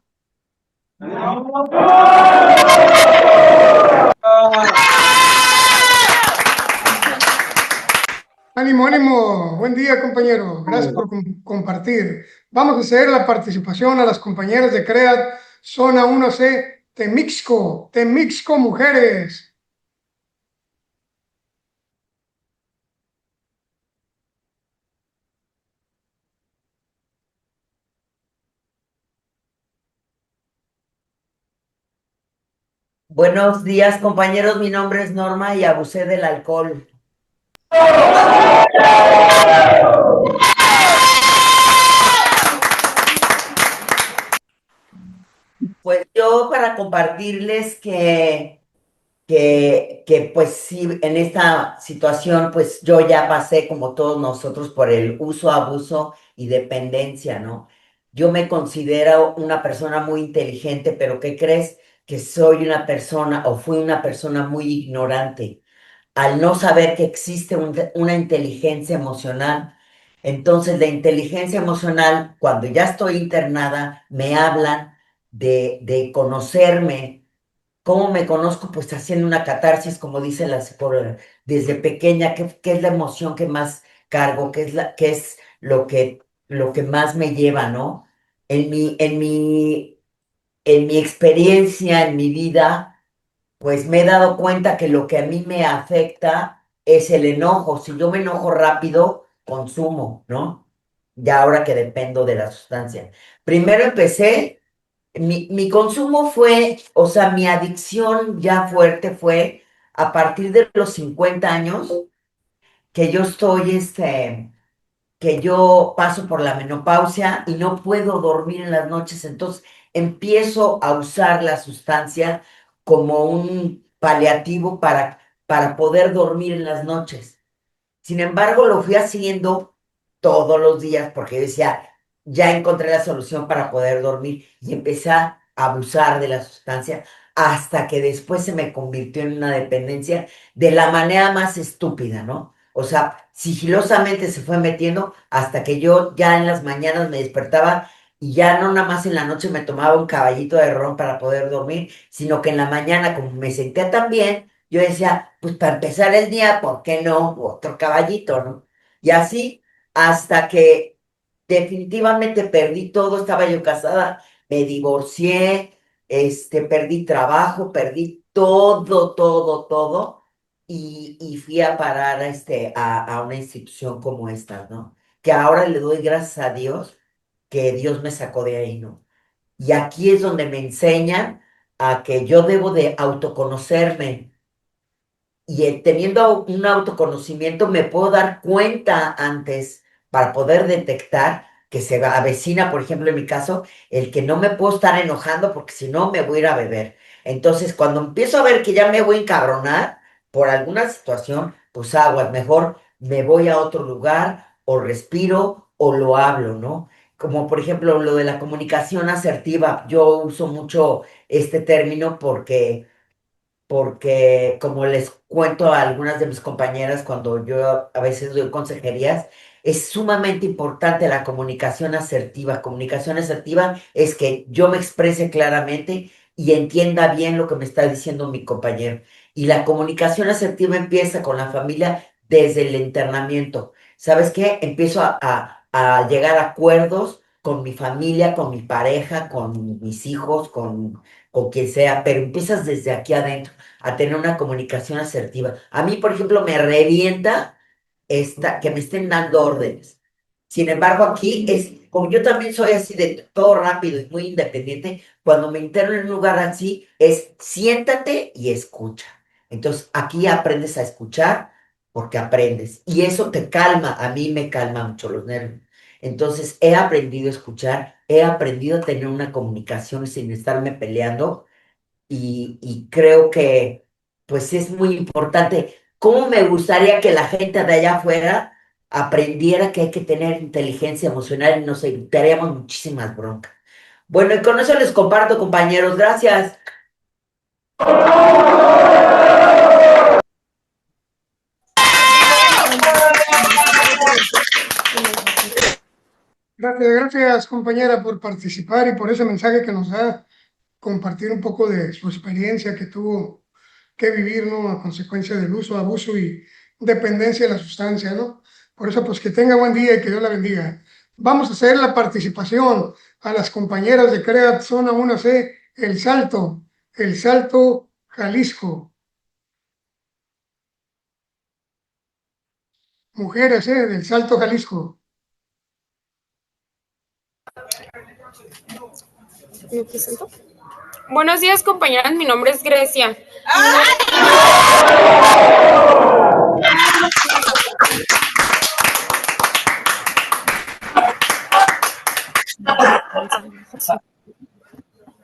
Ánimo, ánimo. Buen día, compañero. Gracias por compartir. Vamos a hacer la participación a las compañeras de CREAT, zona 1C, Temixco, Temixco Mujeres. Buenos días, compañeros. Mi nombre es Norma y abusé del alcohol. Pues yo para compartirles que pues sí, en esta situación, pues yo ya pasé como todos nosotros por el uso, abuso y dependencia, ¿no? Yo me considero una persona muy inteligente, pero ¿qué crees? Que soy una persona o fui una persona muy ignorante al no saber que existe una inteligencia emocional. Entonces, la inteligencia emocional, cuando ya estoy internada, me hablan de conocerme. ¿Cómo me conozco? Pues haciendo una catarsis, como dice la psicóloga, desde pequeña, ¿qué es la emoción que más cargo? ¿Qué es lo que más me lleva, ¿no? En mi experiencia, en mi vida pues me he dado cuenta que lo que a mí me afecta es el enojo. Si yo me enojo rápido, consumo, ¿no? Ya ahora que dependo de la sustancia. Primero empecé, mi consumo fue, o sea, mi adicción ya fuerte fue a partir de los 50 años que yo estoy, que yo paso por la menopausia y no puedo dormir en las noches, entonces empiezo a usar la sustancia como un paliativo para poder dormir en las noches. Sin embargo, lo fui haciendo todos los días porque yo decía, ya encontré la solución para poder dormir y empecé a abusar de la sustancia hasta que después se me convirtió en una dependencia de la manera más estúpida, ¿no? O sea, sigilosamente se fue metiendo hasta que yo ya en las mañanas me despertaba y ya no nada más en la noche me tomaba un caballito de ron para poder dormir, sino que en la mañana, como me sentía tan bien, yo decía, pues para empezar el día, ¿por qué no? Otro caballito, ¿no? Y así hasta que definitivamente perdí todo, estaba yo casada, me divorcié, perdí trabajo, perdí todo, todo, todo, y fui a parar a una institución como esta, ¿no? Que ahora le doy gracias a Dios que Dios me sacó de ahí, ¿no? Y aquí es donde me enseñan a que yo debo de autoconocerme, y teniendo un autoconocimiento me puedo dar cuenta antes para poder detectar que se avecina, por ejemplo, en mi caso, el que no me puedo estar enojando porque si no me voy a ir a beber. Entonces, cuando empiezo a ver que ya me voy a encabronar por alguna situación, pues aguas, mejor me voy a otro lugar o respiro o lo hablo, ¿no? Como por ejemplo lo de la comunicación asertiva, yo uso mucho este término porque como les cuento a algunas de mis compañeras cuando yo a veces doy consejerías, es sumamente importante la comunicación asertiva. Comunicación asertiva es que yo me exprese claramente y entienda bien lo que me está diciendo mi compañero. Y la comunicación asertiva empieza con la familia desde el internamiento. ¿Sabes qué? Empiezo a llegar a acuerdos con mi familia, con mi pareja, con mis hijos, con quien sea, pero empiezas desde aquí adentro a tener una comunicación asertiva. A mí, por ejemplo, me revienta que me estén dando órdenes. Sin embargo, aquí es como yo también soy así de todo rápido y muy independiente, cuando me interno en un lugar así, es siéntate y escucha. Entonces, aquí aprendes a escuchar porque aprendes. Y eso te calma, a mí me calma mucho los nervios. Entonces, he aprendido a escuchar, he aprendido a tener una comunicación sin estarme peleando y creo que pues es muy importante. ¿Cómo me gustaría que la gente de allá afuera aprendiera que hay que tener inteligencia emocional y nos evitaríamos muchísimas broncas? Bueno, y con eso les comparto, compañeros. Gracias. Gracias, compañera, por participar y por ese mensaje que nos da, compartir un poco de su experiencia que tuvo que vivir, ¿no? A consecuencia del uso, abuso y dependencia de la sustancia, ¿no? Por eso, pues que tenga buen día y que Dios la bendiga. Vamos a hacer la participación a las compañeras de CREAT Zona 1C, El Salto, Jalisco. Mujeres, del Salto, Jalisco. ¿Me presento? Buenos días, compañeras. Mi nombre es Grecia.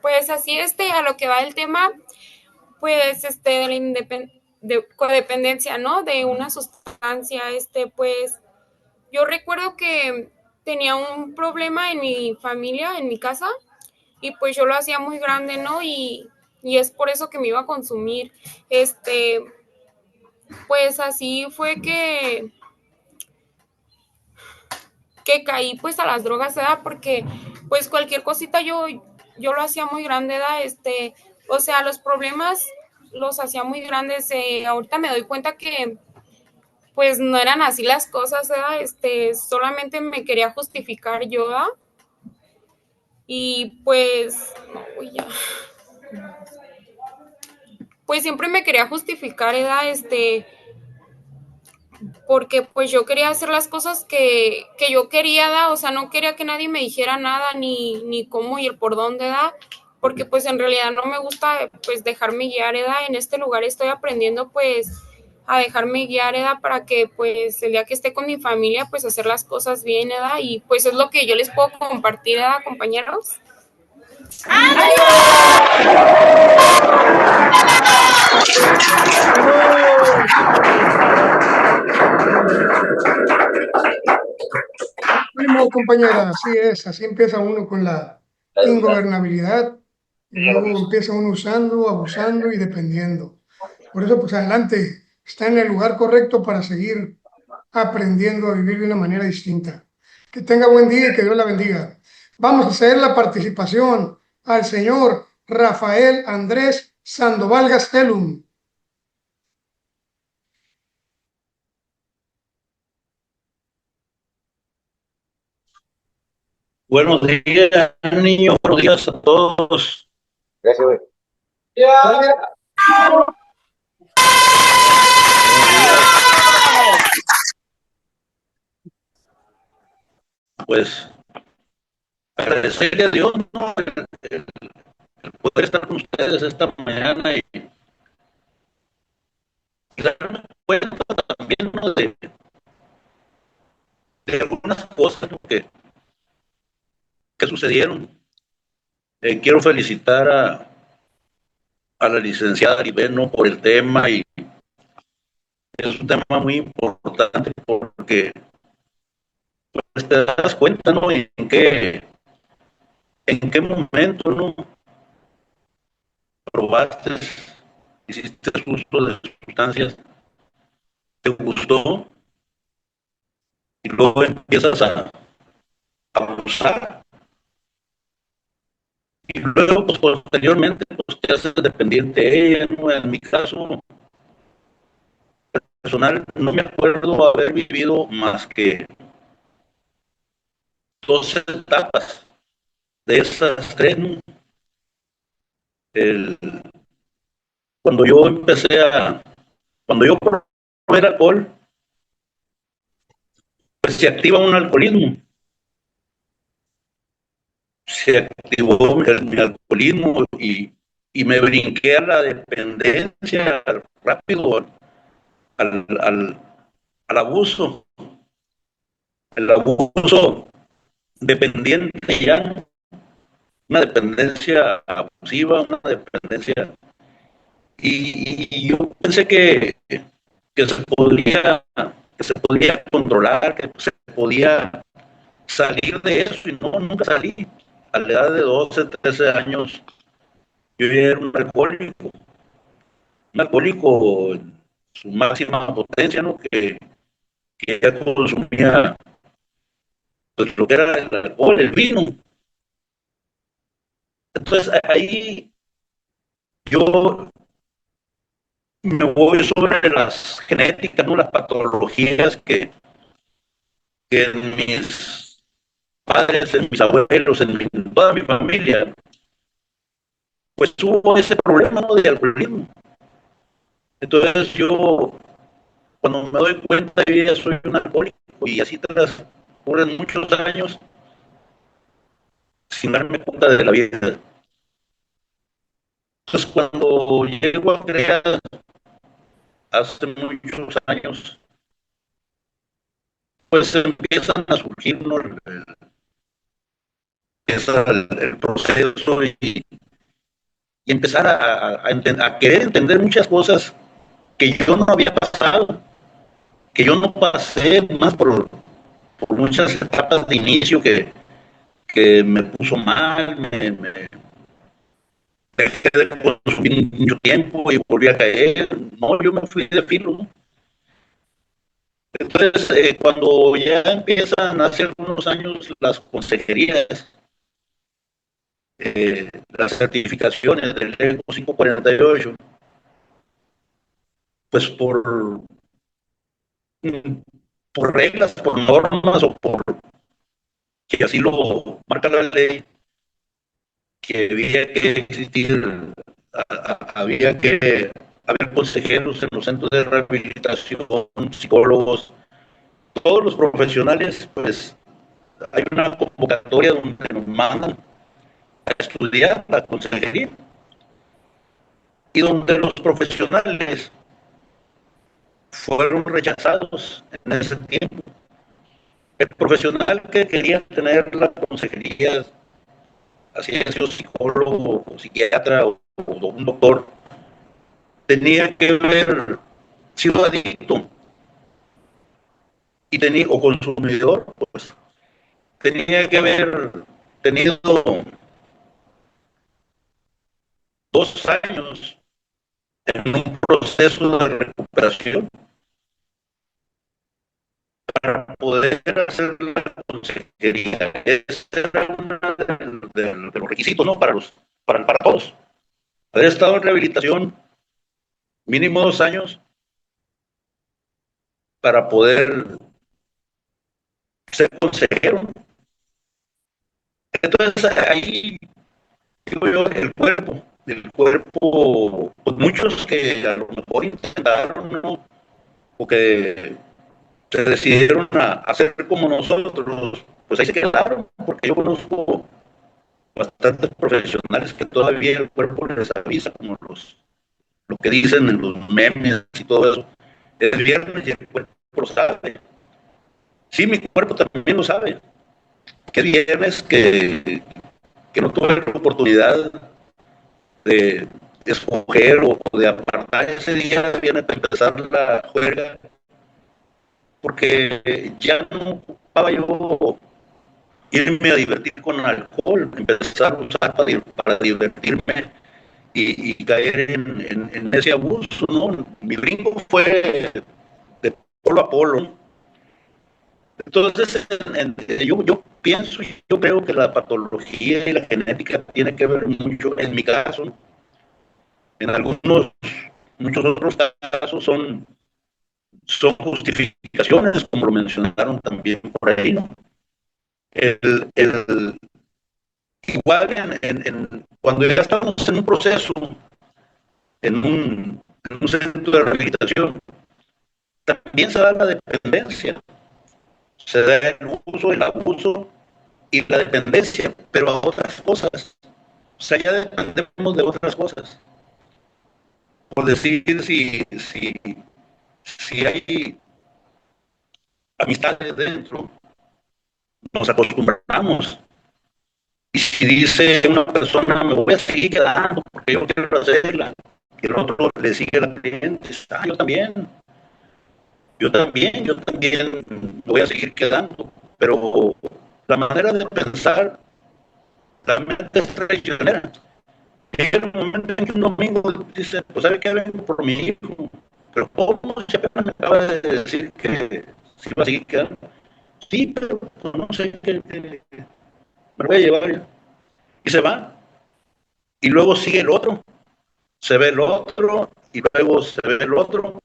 Pues así, a lo que va el tema, pues, de la de codependencia, ¿no? De una sustancia, pues, yo recuerdo que tenía un problema en mi familia, en mi casa, y pues yo lo hacía muy grande, ¿no? Y es por eso que me iba a consumir. Pues así fue que caí pues a las drogas, ¿verdad? Porque pues cualquier cosita yo lo hacía muy grande, ¿verdad? O sea, los problemas los hacía muy grandes. Ahorita me doy cuenta que pues no eran así las cosas, ¿verdad? Solamente me quería justificar yo, ¿verdad? Y pues, no, ya. Pues siempre me quería justificar, ¿verdad? Porque pues yo quería hacer las cosas que yo quería, ¿da? O sea, no quería que nadie me dijera nada, ni cómo y el por dónde, da, porque pues en realidad no me gusta pues dejarme guiar, ¿da? En este lugar estoy aprendiendo pues a dejarme guiar, ¿da? Para que pues el día que esté con mi familia pues hacer las cosas bien, ¿da? Y pues es lo que yo les puedo compartir, ¿da, compañeros? Bueno, compañera, así es, así empieza uno con la ingobernabilidad y luego empieza uno usando, abusando y dependiendo. Por eso, pues adelante, está en el lugar correcto para seguir aprendiendo a vivir de una manera distinta. Que tenga buen día y que Dios la bendiga. Vamos a hacer la participación al señor Rafael Andrés Sandoval Gastelum. Buenos días, niños. Buenos días a todos. Gracias, güey. Pues agradecerle a Dios, ¿no? El poder estar con ustedes esta mañana y darme cuenta también, ¿no? de algunas cosas, ¿no? que sucedieron. Quiero felicitar a la licenciada Riveno por el tema, y es un tema muy importante porque pues, te das cuenta, ¿no? En qué momento, ¿no? Probaste, hiciste uso de sustancias, te gustó, y luego empiezas a abusar, y luego pues posteriormente pues te haces dependiente de ella, ¿no? En mi caso personal no me acuerdo haber vivido más que 2 etapas de esas 3, ¿no? Cuando yo cuando yo probé el alcohol, pues se activa un alcoholismo, se activó mi alcoholismo y me brinqué a la dependencia rápido, al abuso, el abuso dependiente ya, una dependencia abusiva, una dependencia. Y yo pensé que se podía controlar, que se podía salir de eso, y no, nunca salí. A la edad de 12, 13 años, yo ya era un alcohólico en su máxima potencia, ¿no? Que ya consumía pues, lo que era el alcohol, el vino. Entonces ahí yo me voy sobre las genéticas, ¿no? Las patologías que en mis padres, en mis abuelos, en toda mi familia, pues tuvo ese problema, ¿no? De alcoholismo. Entonces yo, cuando me doy cuenta, yo ya soy un alcohólico y así transcurren muchos años sin darme cuenta de la vida. Entonces cuando llego a crear hace muchos años, pues empiezan a surgir, ¿no? El proceso y empezar a querer entender muchas cosas que yo no había pasado, que yo no pasé más por muchas etapas de inicio que me puso mal, me dejé de consumir mucho tiempo y volví a caer. No, yo me fui de filo, ¿no? Entonces, cuando ya empiezan hace algunos años las consejerías, las certificaciones del ECO 548, pues por reglas, por normas o por que así lo marca la ley, que había que existir, había que haber consejeros en los centros de rehabilitación, psicólogos, todos los profesionales, pues hay una convocatoria donde nos mandan a estudiar la consejería y donde los profesionales fueron rechazados en ese tiempo. El profesional que quería tener la consejería, así es, psicólogo, o psiquiatra o un doctor, tenía que haber sido adicto y tenía, o consumidor, pues tenía que haber tenido 2 años en un proceso de recuperación para poder hacer la consejería. Ese era uno de los requisitos, ¿no? Para todos. Haber estado en rehabilitación mínimo 2 años para poder ser consejero. Entonces ahí digo yo, el cuerpo, pues muchos que a lo mejor intentaron, ¿no? O que se decidieron a hacer como nosotros, pues ahí se quedaron, porque yo conozco bastantes profesionales que todavía el cuerpo les avisa, como lo que dicen en los memes y todo eso. El viernes y el cuerpo lo sabe. Sí, mi cuerpo también lo sabe. Que viernes que no tuve la oportunidad de escoger o de apartar ese día viernes para empezar la juega, porque ya no ocupaba yo irme a divertir con alcohol, empezar a usar para divertirme y caer en ese abuso, ¿no? Mi brinco fue de polo a polo, ¿no? Entonces, yo pienso, yo creo que la patología y la genética tiene que ver mucho, en mi caso, ¿no? En muchos otros casos son justificaciones, como lo mencionaron también por ahí, ¿no? El, igual cuando ya estamos en un proceso, en un centro de rehabilitación, también se da la dependencia, se da el uso, el abuso y la dependencia, pero a otras cosas. O sea, ya dependemos de otras cosas. Por decir, si hay amistades dentro, nos acostumbramos. Y si dice una persona, me voy a seguir quedando porque yo quiero hacerla, que el otro le sigue la corriente, yo también voy a seguir quedando. Pero la manera de pensar, la mente es traicionera. Llega el momento en que un domingo dice, pues ¿sabe qué? Vengo por mi hijo. Pero ¿cómo? Si apenas me acaba de decir que si va a seguir quedando. Sí, pero pues, no sé, me lo voy a llevar ya. Y se va. Y luego sigue el otro. Se ve el otro, y luego se ve el otro.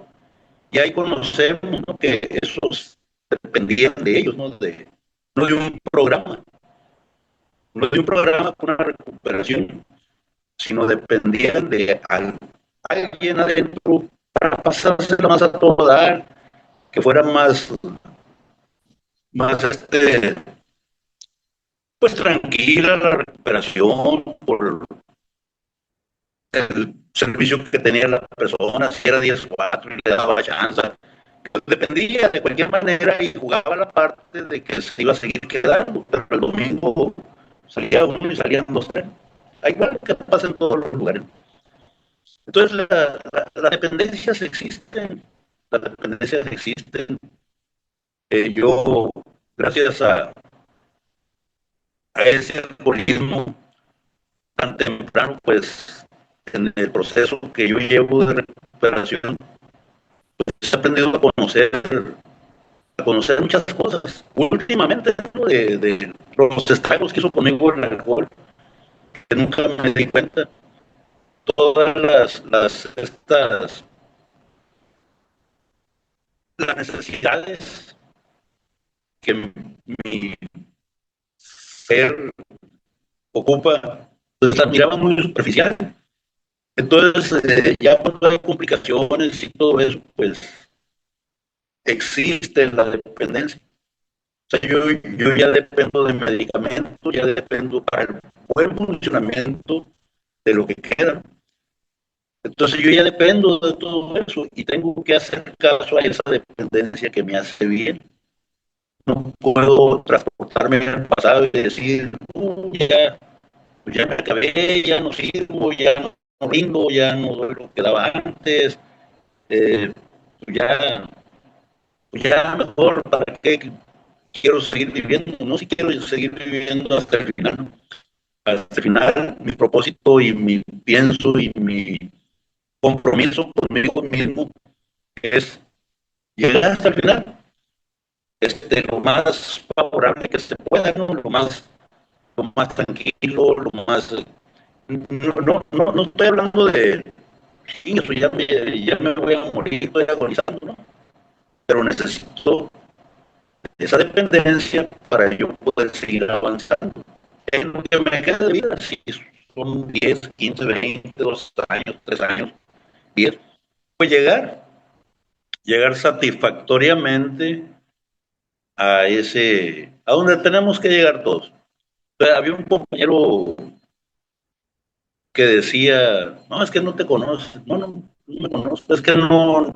Y ahí conocemos, ¿no?, que esos dependían de ellos, no de un programa. No de un programa con una recuperación, sino dependían de alguien adentro para pasársela más a todo dar, que fuera más pues tranquila la recuperación por el servicio que tenía la persona, si era 10-4 y le daba chance. Dependía de cualquier manera y jugaba la parte de que se iba a seguir quedando, pero el domingo salía uno y salían dos, tres. Igual que pasa en todos los lugares. Entonces las dependencias existen, las dependencias existen. Yo, gracias a ese alcoholismo tan temprano, pues en el proceso que yo llevo de recuperación, pues he aprendido a conocer muchas cosas. Últimamente, ¿no?, de los estragos que hizo conmigo el alcohol, que nunca me di cuenta. Todas las necesidades que mi ser ocupa, pues las miraba muy superficial. Entonces, ya cuando hay complicaciones y todo eso, pues existe la dependencia. O sea, yo ya dependo de medicamentos, ya dependo para el buen funcionamiento de lo que queda. Entonces yo ya dependo de todo eso y tengo que hacer caso a esa dependencia que me hace bien. No puedo transportarme al pasado y decir, ya me acabé, ya no sirvo, ya no rindo, ya no doy lo que daba antes, eh, ya, ya mejor, ¿para qué quiero seguir viviendo? No, si quiero seguir viviendo hasta el final. Hasta el final, mi propósito y mi pienso y mi compromiso conmigo mismo es llegar hasta el final, lo más favorable que se pueda, ¿no? Lo más tranquilo, lo más... No estoy hablando de, sí, eso ya me voy a morir, estoy agonizando, ¿no? Pero necesito esa dependencia para yo poder seguir avanzando. En lo que me queda de vida, si son 10, 15, 20, 2 años, 3 años, 10, pues llegar satisfactoriamente a donde tenemos que llegar todos. Pero había un compañero que decía, no, es que no te conoces, no me conozco, es que no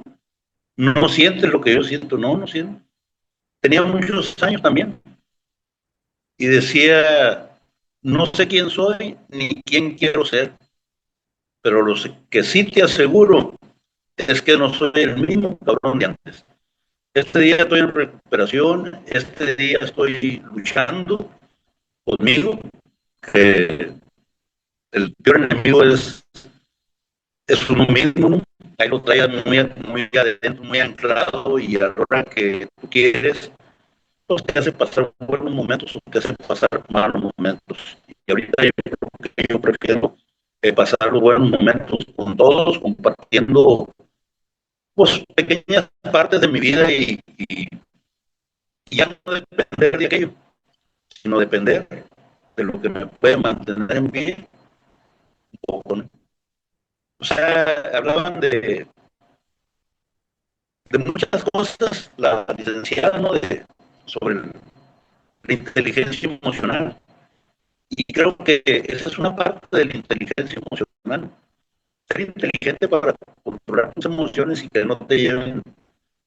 sientes lo que yo siento, no siento. Tenía muchos años también. Y decía, no sé quién soy ni quién quiero ser, pero lo que sí te aseguro es que no soy el mismo cabrón de antes. Este día estoy en recuperación, este día estoy luchando conmigo, que el peor enemigo es uno mismo, ¿no? Ahí lo traes muy adentro, muy anclado, y a la hora que tú quieres, pues te hace pasar buenos momentos o te hace pasar malos momentos. Y ahorita yo prefiero pasar los buenos momentos con todos, compartiendo pues pequeñas partes de mi vida y ya no depender de aquello, sino depender de lo que me puede mantener en pie un poco, ¿no? O sea, hablaban de muchas cosas, la licenciada, ¿no?, sobre la inteligencia emocional. Y creo que esa es una parte de la inteligencia emocional. Ser inteligente para controlar tus emociones y que no te lleven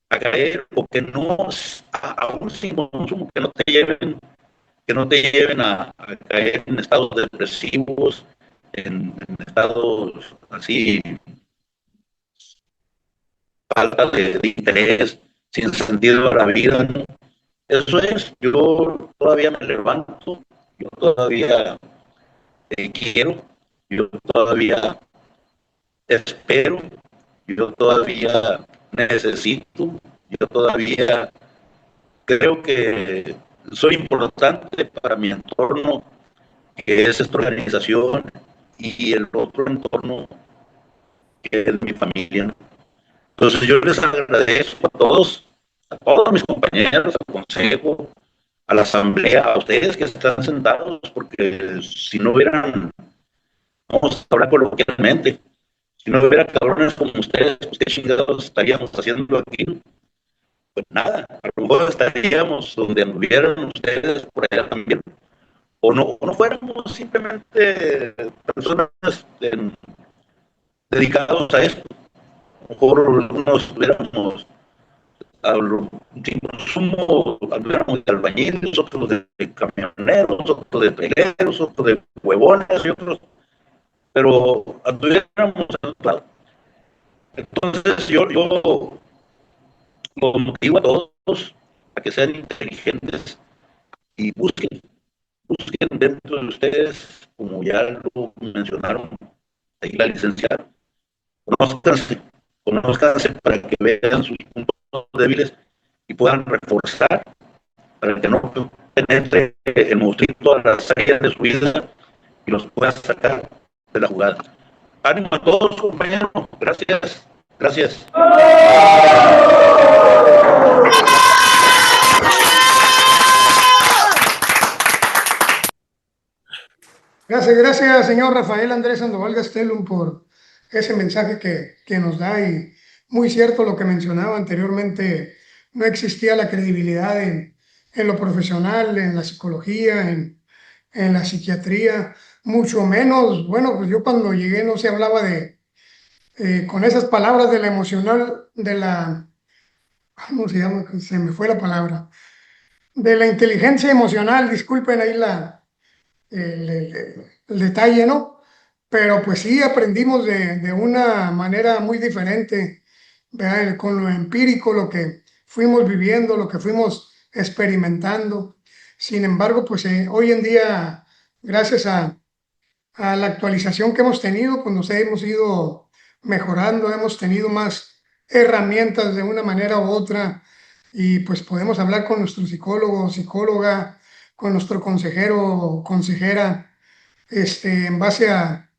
a caer, o que no, aún sin consumo, que no te lleven a caer en estados depresivos, en estados así, falta de interés, sin sentido de la vida, ¿no? Eso es, yo todavía me levanto, yo todavía quiero, yo todavía espero, yo todavía necesito, yo todavía creo que soy importante para mi entorno, que es esta organización, y el otro entorno, que es mi familia, ¿no? Entonces yo les agradezco a todos mis compañeros, al consejo, a la asamblea, a ustedes que están sentados, porque si no hubieran, vamos a hablar coloquialmente, si no hubiera cabrones como ustedes, pues qué chingados estaríamos haciendo aquí. Pues nada, a lo mejor estaríamos donde anduvieran ustedes por allá también. O no fuéramos simplemente personas dedicados a esto. A lo mejor algunos estuviéramos sin consumo, anduviéramos de albañiles, otros de camioneros, otros de peleros, otros de huevones y otros, pero anduviéramos en otro lado. Entonces yo lo motivo a todos a que sean inteligentes y busquen dentro de ustedes, como ya lo mencionaron ahí la licenciada, conózcanse para que vean sus puntos débiles y puedan reforzar para que no penetre el monstruito a las áreas de su vida y los pueda sacar de la jugada. Ánimo a todos, compañeros. Gracias. Gracias. Gracias, señor Rafael Andrés Sandoval Gastelum, por ese mensaje que nos da, y muy cierto lo que mencionaba anteriormente. No existía la credibilidad en lo profesional, en la psicología, en la psiquiatría, mucho menos, bueno, pues yo cuando llegué no se hablaba con esas palabras de la emocional, ¿cómo se llama? Se me fue la palabra, de la inteligencia emocional, disculpen ahí el detalle, ¿no? Pero pues sí aprendimos de una manera muy diferente, ¿verdad? Con lo empírico, lo que fuimos viviendo, lo que fuimos experimentando. Sin embargo, pues hoy en día, gracias a la actualización que hemos tenido, pues nos hemos ido mejorando, hemos tenido más herramientas de una manera u otra, y pues podemos hablar con nuestro psicólogo, psicóloga, con nuestro consejero o consejera, en base a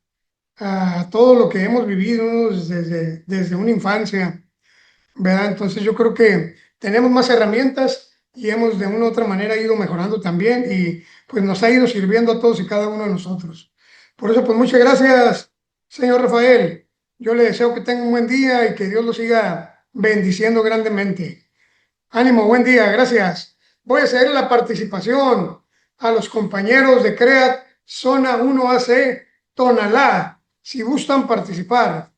todo lo que hemos vivido, ¿no? desde una infancia, ¿verdad? Entonces yo creo que tenemos más herramientas y hemos de una u otra manera ido mejorando también, y pues nos ha ido sirviendo a todos y cada uno de nosotros. Por eso, pues muchas gracias, señor Rafael. Yo le deseo que tenga un buen día y que Dios lo siga bendiciendo grandemente. Ánimo, buen día, gracias. Voy a ceder la participación a los compañeros de CREAT Zona 1AC Tonalá, si gustan participar.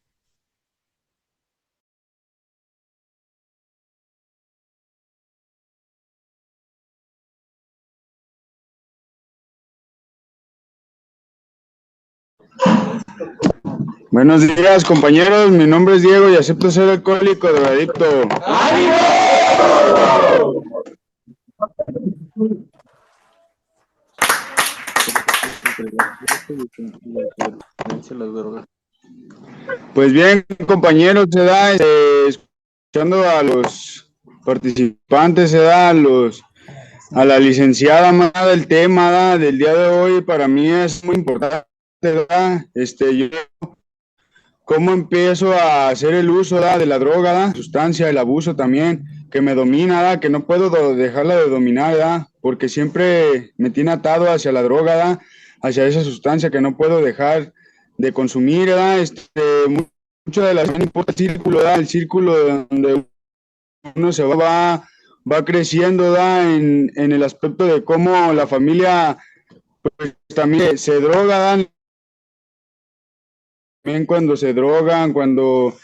Buenos días, compañeros. Mi nombre es Diego y acepto ser alcohólico drogadicto. Pues bien, compañeros, se da escuchando a los participantes, se da a la licenciada más del tema del día de hoy. Para mí es muy importante, ¿verdad? Yo cómo empiezo a hacer el uso de la droga, la sustancia, el abuso también, que me domina, que no puedo dejarla de dominar, porque siempre me tiene atado hacia la droga, hacia esa sustancia que no puedo dejar de consumir. Mucho de la no importa el círculo donde uno se va va creciendo, ¿da? En el aspecto de cómo la familia pues también se droga, ¿da? También cuando se drogan, cuando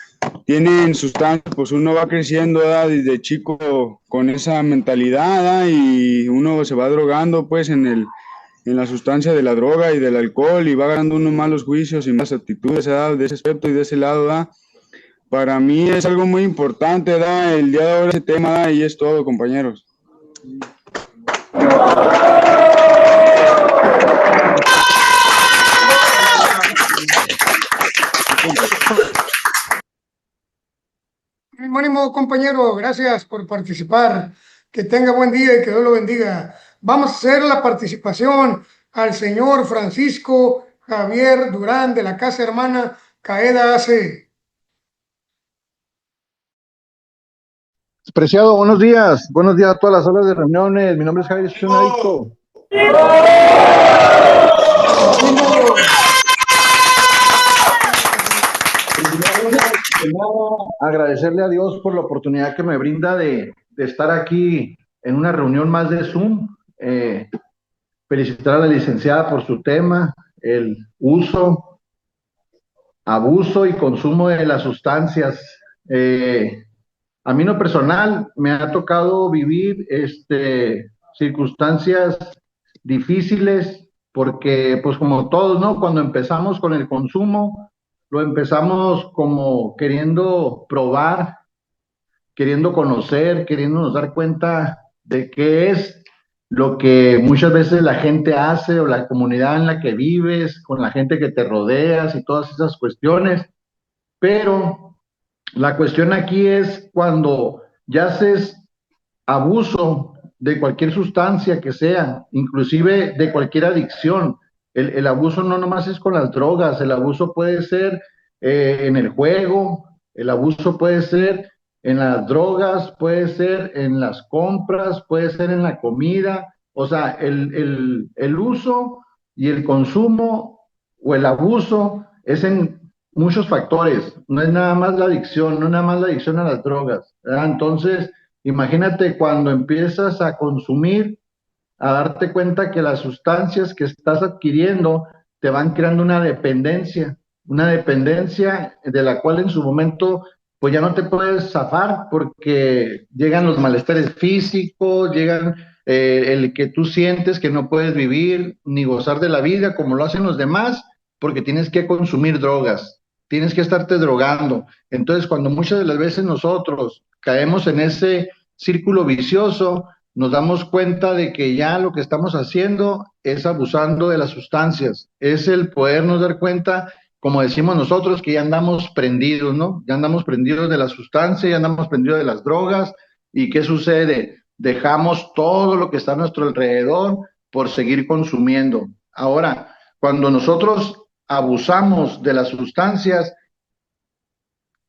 tienen sustancias, pues uno va creciendo, ¿da? Desde chico con esa mentalidad, ¿da? Y uno se va drogando pues en la sustancia de la droga y del alcohol y va ganando unos malos juicios y malas actitudes, ¿da? De ese aspecto y de ese lado, ¿da? Para mí es algo muy importante, ¿da? El día de hoy ese tema, ¿da? Y es todo, compañeros. Ánimo, compañero, gracias por participar. Que tenga buen día y que Dios lo bendiga. Vamos a hacer la participación al señor Francisco Javier Durán de la Casa Hermana Caeda AC. Preciado, buenos días a todas las salas de reuniones. Mi nombre es Javier, soy un adicto. Agradecerle a Dios por la oportunidad que me brinda de estar aquí en una reunión más de Zoom. Felicitar a la licenciada por su tema, el uso, abuso y consumo de las sustancias. A mí en lo personal me ha tocado vivir circunstancias difíciles porque pues como todos, ¿no? Cuando empezamos con el consumo, lo empezamos como queriendo probar, queriendo conocer, queriéndonos dar cuenta de qué es lo que muchas veces la gente hace o la comunidad en la que vives, con la gente que te rodeas y todas esas cuestiones. Pero la cuestión aquí es cuando ya haces abuso de cualquier sustancia que sea, inclusive de cualquier adicción. El abuso no nomás es con las drogas, el abuso puede ser en el juego, el abuso puede ser en las drogas, puede ser en las compras, puede ser en la comida. O sea, el uso y el consumo o el abuso es en muchos factores, no es nada más la adicción, no es nada más la adicción a las drogas, ¿verdad? Entonces, imagínate cuando empiezas a consumir, a darte cuenta que las sustancias que estás adquiriendo te van creando una dependencia de la cual en su momento pues ya no te puedes zafar porque llegan los malestares físicos, llegan el que tú sientes que no puedes vivir ni gozar de la vida como lo hacen los demás porque tienes que consumir drogas, tienes que estarte drogando. Entonces, cuando muchas de las veces nosotros caemos en ese círculo vicioso, nos damos cuenta de que ya lo que estamos haciendo es abusando de las sustancias, es el podernos dar cuenta, como decimos nosotros, que ya andamos prendidos, ¿no? Ya andamos prendidos de la sustancia, ya andamos prendidos de las drogas, ¿y qué sucede? Dejamos todo lo que está a nuestro alrededor por seguir consumiendo. Ahora, cuando nosotros abusamos de las sustancias,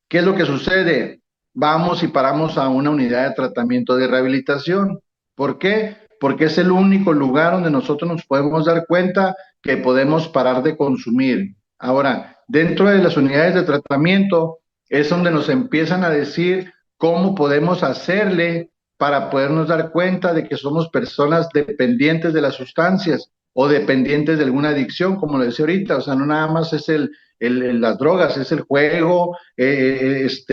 ¿qué es lo que sucede? Vamos y paramos a una unidad de tratamiento de rehabilitación. ¿Por qué? Porque es el único lugar donde nosotros nos podemos dar cuenta que podemos parar de consumir. Ahora, dentro de las unidades de tratamiento es donde nos empiezan a decir cómo podemos hacerle para podernos dar cuenta de que somos personas dependientes de las sustancias o dependientes de alguna adicción, como lo decía ahorita. O sea, no nada más es las drogas, es el juego, es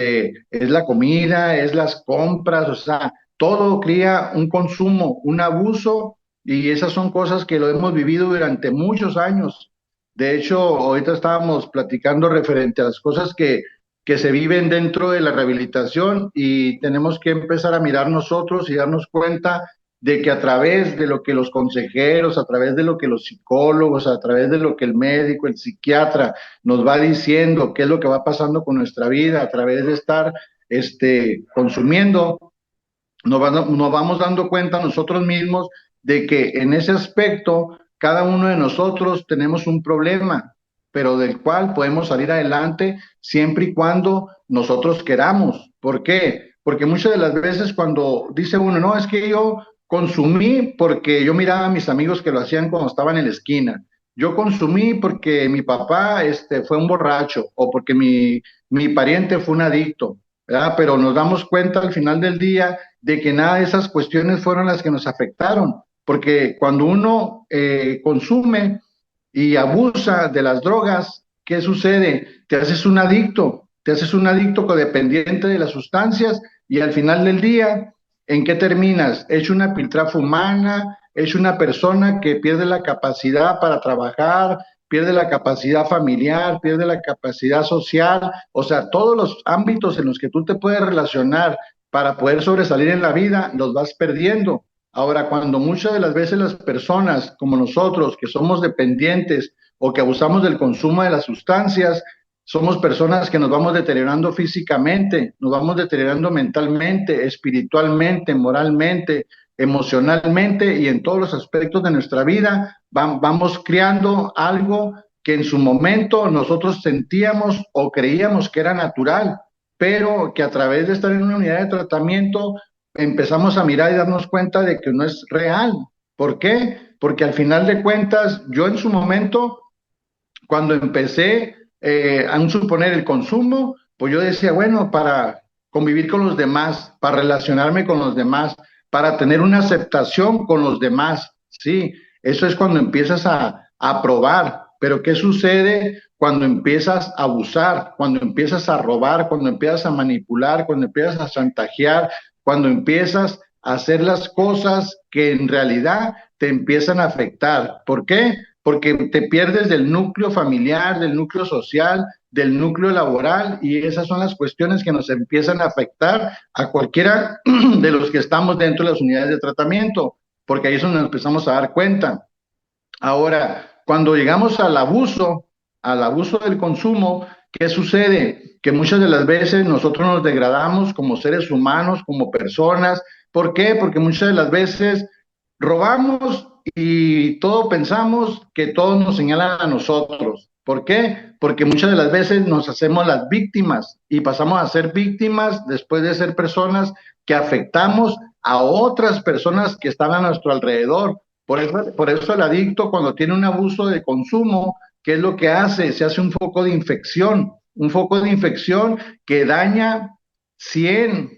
la comida, es las compras, o sea, todo crea un consumo, un abuso, y esas son cosas que lo hemos vivido durante muchos años. De hecho, ahorita estábamos platicando referente a las cosas que se viven dentro de la rehabilitación y tenemos que empezar a mirar nosotros y darnos cuenta de que a través de lo que los consejeros, a través de lo que los psicólogos, a través de lo que el médico, el psiquiatra nos va diciendo, qué es lo que va pasando con nuestra vida, a través de estar consumiendo, nos vamos dando cuenta nosotros mismos de que en ese aspecto cada uno de nosotros tenemos un problema, pero del cual podemos salir adelante siempre y cuando nosotros queramos. ¿Por qué? Porque muchas de las veces cuando dice uno, no, es que yo consumí porque yo miraba a mis amigos que lo hacían cuando estaban en la esquina. Yo consumí porque mi papá fue un borracho o porque mi pariente fue un adicto, ¿verdad? Pero nos damos cuenta al final del día de que nada de esas cuestiones fueron las que nos afectaron, porque cuando uno consume y abusa de las drogas, ¿qué sucede? Te haces un adicto codependiente de las sustancias y al final del día, ¿en qué terminas? Hecho una piltrafa humana, hecho una persona que pierde la capacidad para trabajar, pierde la capacidad familiar, pierde la capacidad social, o sea, todos los ámbitos en los que tú te puedes relacionar para poder sobresalir en la vida, los vas perdiendo. Ahora, cuando muchas de las veces las personas como nosotros, que somos dependientes o que abusamos del consumo de las sustancias, somos personas que nos vamos deteriorando físicamente, nos vamos deteriorando mentalmente, espiritualmente, moralmente, emocionalmente y en todos los aspectos de nuestra vida, vamos creando algo que en su momento nosotros sentíamos o creíamos que era natural, pero que a través de estar en una unidad de tratamiento empezamos a mirar y darnos cuenta de que no es real. ¿Por qué? Porque al final de cuentas, yo en su momento, cuando empecé a suponer el consumo, pues yo decía, bueno, para convivir con los demás, para relacionarme con los demás, para tener una aceptación con los demás, ¿sí? Eso es cuando empiezas a probar. Pero ¿qué sucede cuando empiezas a abusar, cuando empiezas a robar, cuando empiezas a manipular, cuando empiezas a chantajear, cuando empiezas a hacer las cosas que en realidad te empiezan a afectar? ¿Por qué? Porque te pierdes del núcleo familiar, del núcleo social, del núcleo laboral, y esas son las cuestiones que nos empiezan a afectar a cualquiera de los que estamos dentro de las unidades de tratamiento, porque ahí es donde nos empezamos a dar cuenta. Ahora, cuando llegamos al abuso del consumo, ¿qué sucede? Que muchas de las veces nosotros nos degradamos como seres humanos, como personas. ¿Por qué? Porque muchas de las veces robamos y todo pensamos que todos nos señalan a nosotros. ¿Por qué? Porque muchas de las veces nos hacemos las víctimas y pasamos a ser víctimas después de ser personas que afectamos a otras personas que están a nuestro alrededor. Por eso el adicto, cuando tiene un abuso de consumo, ¿qué es lo que hace? Se hace un foco de infección que daña 100,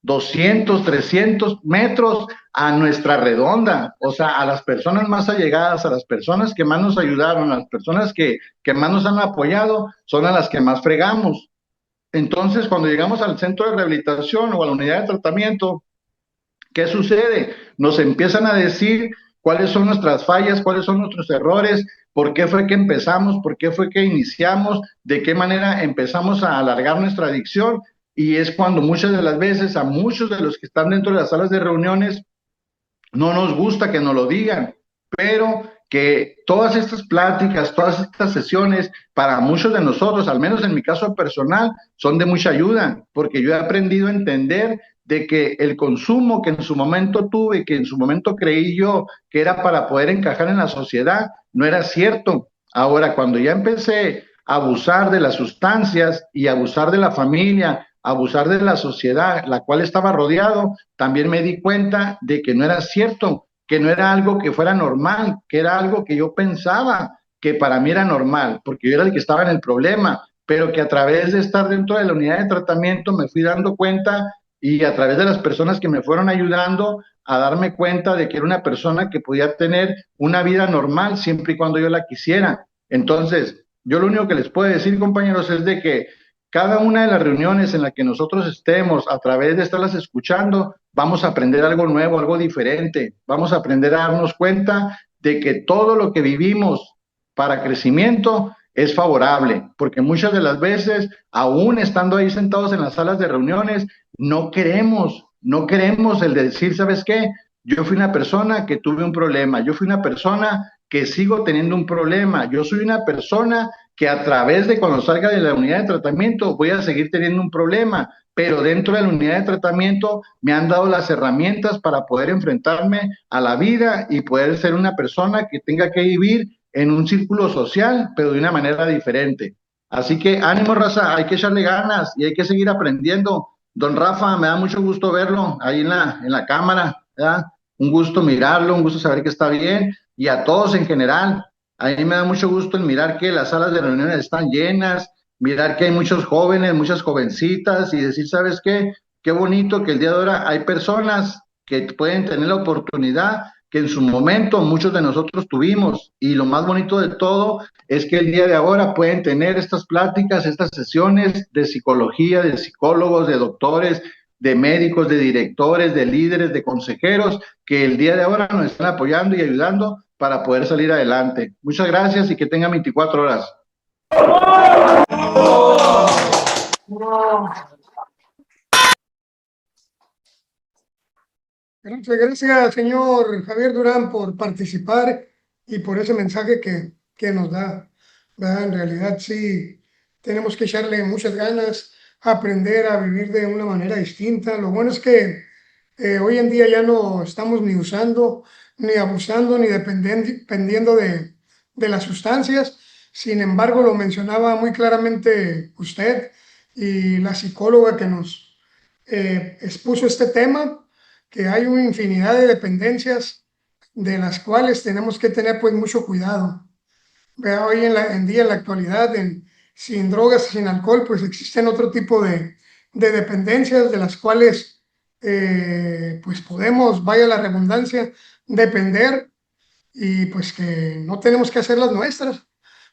200, 300 metros a nuestra redonda, o sea, a las personas más allegadas, a las personas que más nos ayudaron, a las personas que más nos han apoyado, son a las que más fregamos. Entonces, cuando llegamos al centro de rehabilitación o a la unidad de tratamiento, ¿qué sucede? Nos empiezan a decir cuáles son nuestras fallas, cuáles son nuestros errores, por qué fue que empezamos, por qué fue que iniciamos, de qué manera empezamos a alargar nuestra adicción. Y es cuando muchas de las veces a muchos de los que están dentro de las salas de reuniones no nos gusta que nos lo digan, pero que todas estas pláticas, todas estas sesiones, para muchos de nosotros, al menos en mi caso personal, son de mucha ayuda, porque yo he aprendido a entender de que el consumo que en su momento tuve, que en su momento creí yo que era para poder encajar en la sociedad, no era cierto. Ahora, cuando ya empecé a abusar de las sustancias y abusar de la familia, abusar de la sociedad, la cual estaba rodeado, también me di cuenta de que no era cierto, que no era algo que fuera normal, que era algo que yo pensaba que para mí era normal, porque yo era el que estaba en el problema, pero que a través de estar dentro de la unidad de tratamiento me fui dando cuenta y a través de las personas que me fueron ayudando a darme cuenta de que era una persona que podía tener una vida normal siempre y cuando yo la quisiera. Entonces, yo lo único que les puedo decir, compañeros, es de que cada una de las reuniones en las que nosotros estemos, a través de estarlas escuchando, vamos a aprender algo nuevo, algo diferente. Vamos a aprender a darnos cuenta de que todo lo que vivimos para crecimiento es favorable, porque muchas de las veces, aún estando ahí sentados en las salas de reuniones, no queremos el decir, ¿sabes qué? Yo fui una persona que tuve un problema, yo fui una persona que sigo teniendo un problema, yo soy una persona que a través de cuando salga de la unidad de tratamiento voy a seguir teniendo un problema, pero dentro de la unidad de tratamiento me han dado las herramientas para poder enfrentarme a la vida y poder ser una persona que tenga que vivir en un círculo social, pero de una manera diferente. Así que ánimo, raza, hay que echarle ganas y hay que seguir aprendiendo. Don Rafa, me da mucho gusto verlo ahí en la cámara, ¿verdad? Un gusto mirarlo, un gusto saber que está bien, y a todos en general. A mí me da mucho gusto el mirar que las salas de reuniones están llenas, mirar que hay muchos jóvenes, muchas jovencitas, y decir, ¿sabes qué? qué bonito que el día de ahora hay personas que pueden tener la oportunidad que en su momento muchos de nosotros tuvimos, y lo más bonito de todo es que el día de ahora pueden tener estas pláticas, estas sesiones de psicología, de psicólogos, de doctores, de médicos, de directores, de líderes, de consejeros, que el día de ahora nos están apoyando y ayudando para poder salir adelante. Muchas gracias y que tengan 24 horas. Gracias, señor Javier Durán, por participar y por ese mensaje que nos da, ¿verdad? En realidad sí, tenemos que echarle muchas ganas, aprender a vivir de una manera distinta. Lo bueno es que hoy en día ya no estamos ni usando, ni abusando, ni dependiendo de las sustancias. Sin embargo, lo mencionaba muy claramente usted y la psicóloga que nos expuso este tema, que hay una infinidad de dependencias de las cuales tenemos que tener pues mucho cuidado. Vea, hoy en día, en la actualidad, sin drogas, sin alcohol, pues existen otro tipo de dependencias de las cuales pues podemos, vaya la redundancia, depender, y pues que no tenemos que hacerlas nuestras,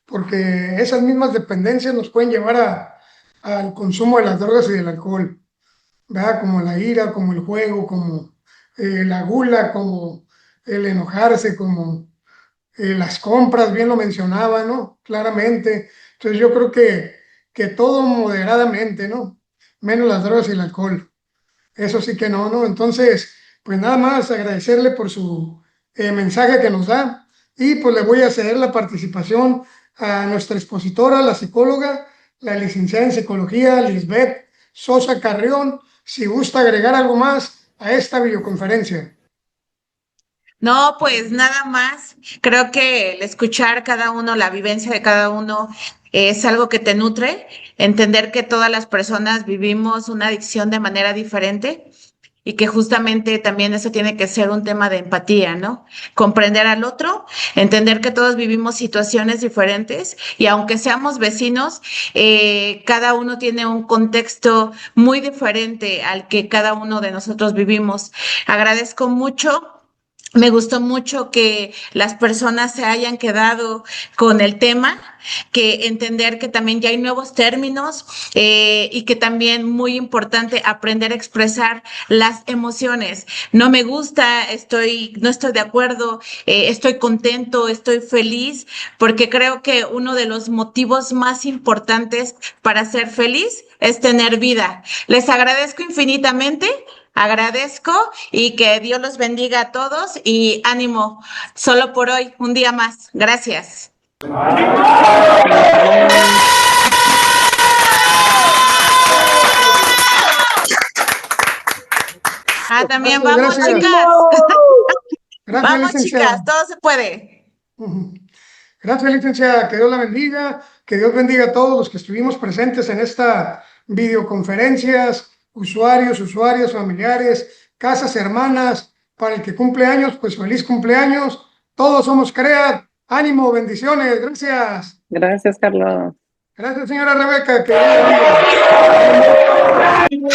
porque esas mismas dependencias nos pueden llevar al consumo de las drogas y del alcohol, ¿verdad? Como la ira, como el juego, como la gula, como el enojarse, como las compras, bien lo mencionaba, ¿no? Claramente. Entonces yo creo que todo moderadamente, ¿no? Menos las drogas y el alcohol. Eso sí que no, ¿no? Entonces, pues nada más agradecerle por su mensaje que nos da, y pues le voy a ceder la participación a nuestra expositora, la psicóloga, la licenciada en psicología, Lisbeth Sosa Carrión, si gusta agregar algo más a esta videoconferencia. No, pues nada más. Creo que el escuchar cada uno, la vivencia de cada uno, es algo que te nutre. Entender que todas las personas vivimos una adicción de manera diferente y que justamente también eso tiene que ser un tema de empatía, ¿no? Comprender al otro, entender que todos vivimos situaciones diferentes y aunque seamos vecinos, cada uno tiene un contexto muy diferente al que cada uno de nosotros vivimos. Agradezco mucho. Me gustó mucho que las personas se hayan quedado con el tema, que entender que también ya hay nuevos términos y que también muy importante aprender a expresar las emociones. No me gusta, no estoy de acuerdo, estoy contento, estoy feliz, porque creo que uno de los motivos más importantes para ser feliz es tener vida. Les agradezco infinitamente. Agradezco y que Dios los bendiga a todos y ánimo, solo por hoy, un día más. Gracias. También vamos, Gracias. chicas. Gracias, Vamos, licenciada. chicas, todo se puede. Gracias, licenciada. Que Dios la bendiga. Que Dios bendiga a todos los que estuvimos presentes en esta videoconferencias, usuarias, familiares, casas hermanas. Para el que cumple años, pues feliz cumpleaños. Todos somos CREAD. Ánimo, bendiciones. Gracias. Gracias, Carlos. Gracias, señora Rebeca. Que Dios la bendiga.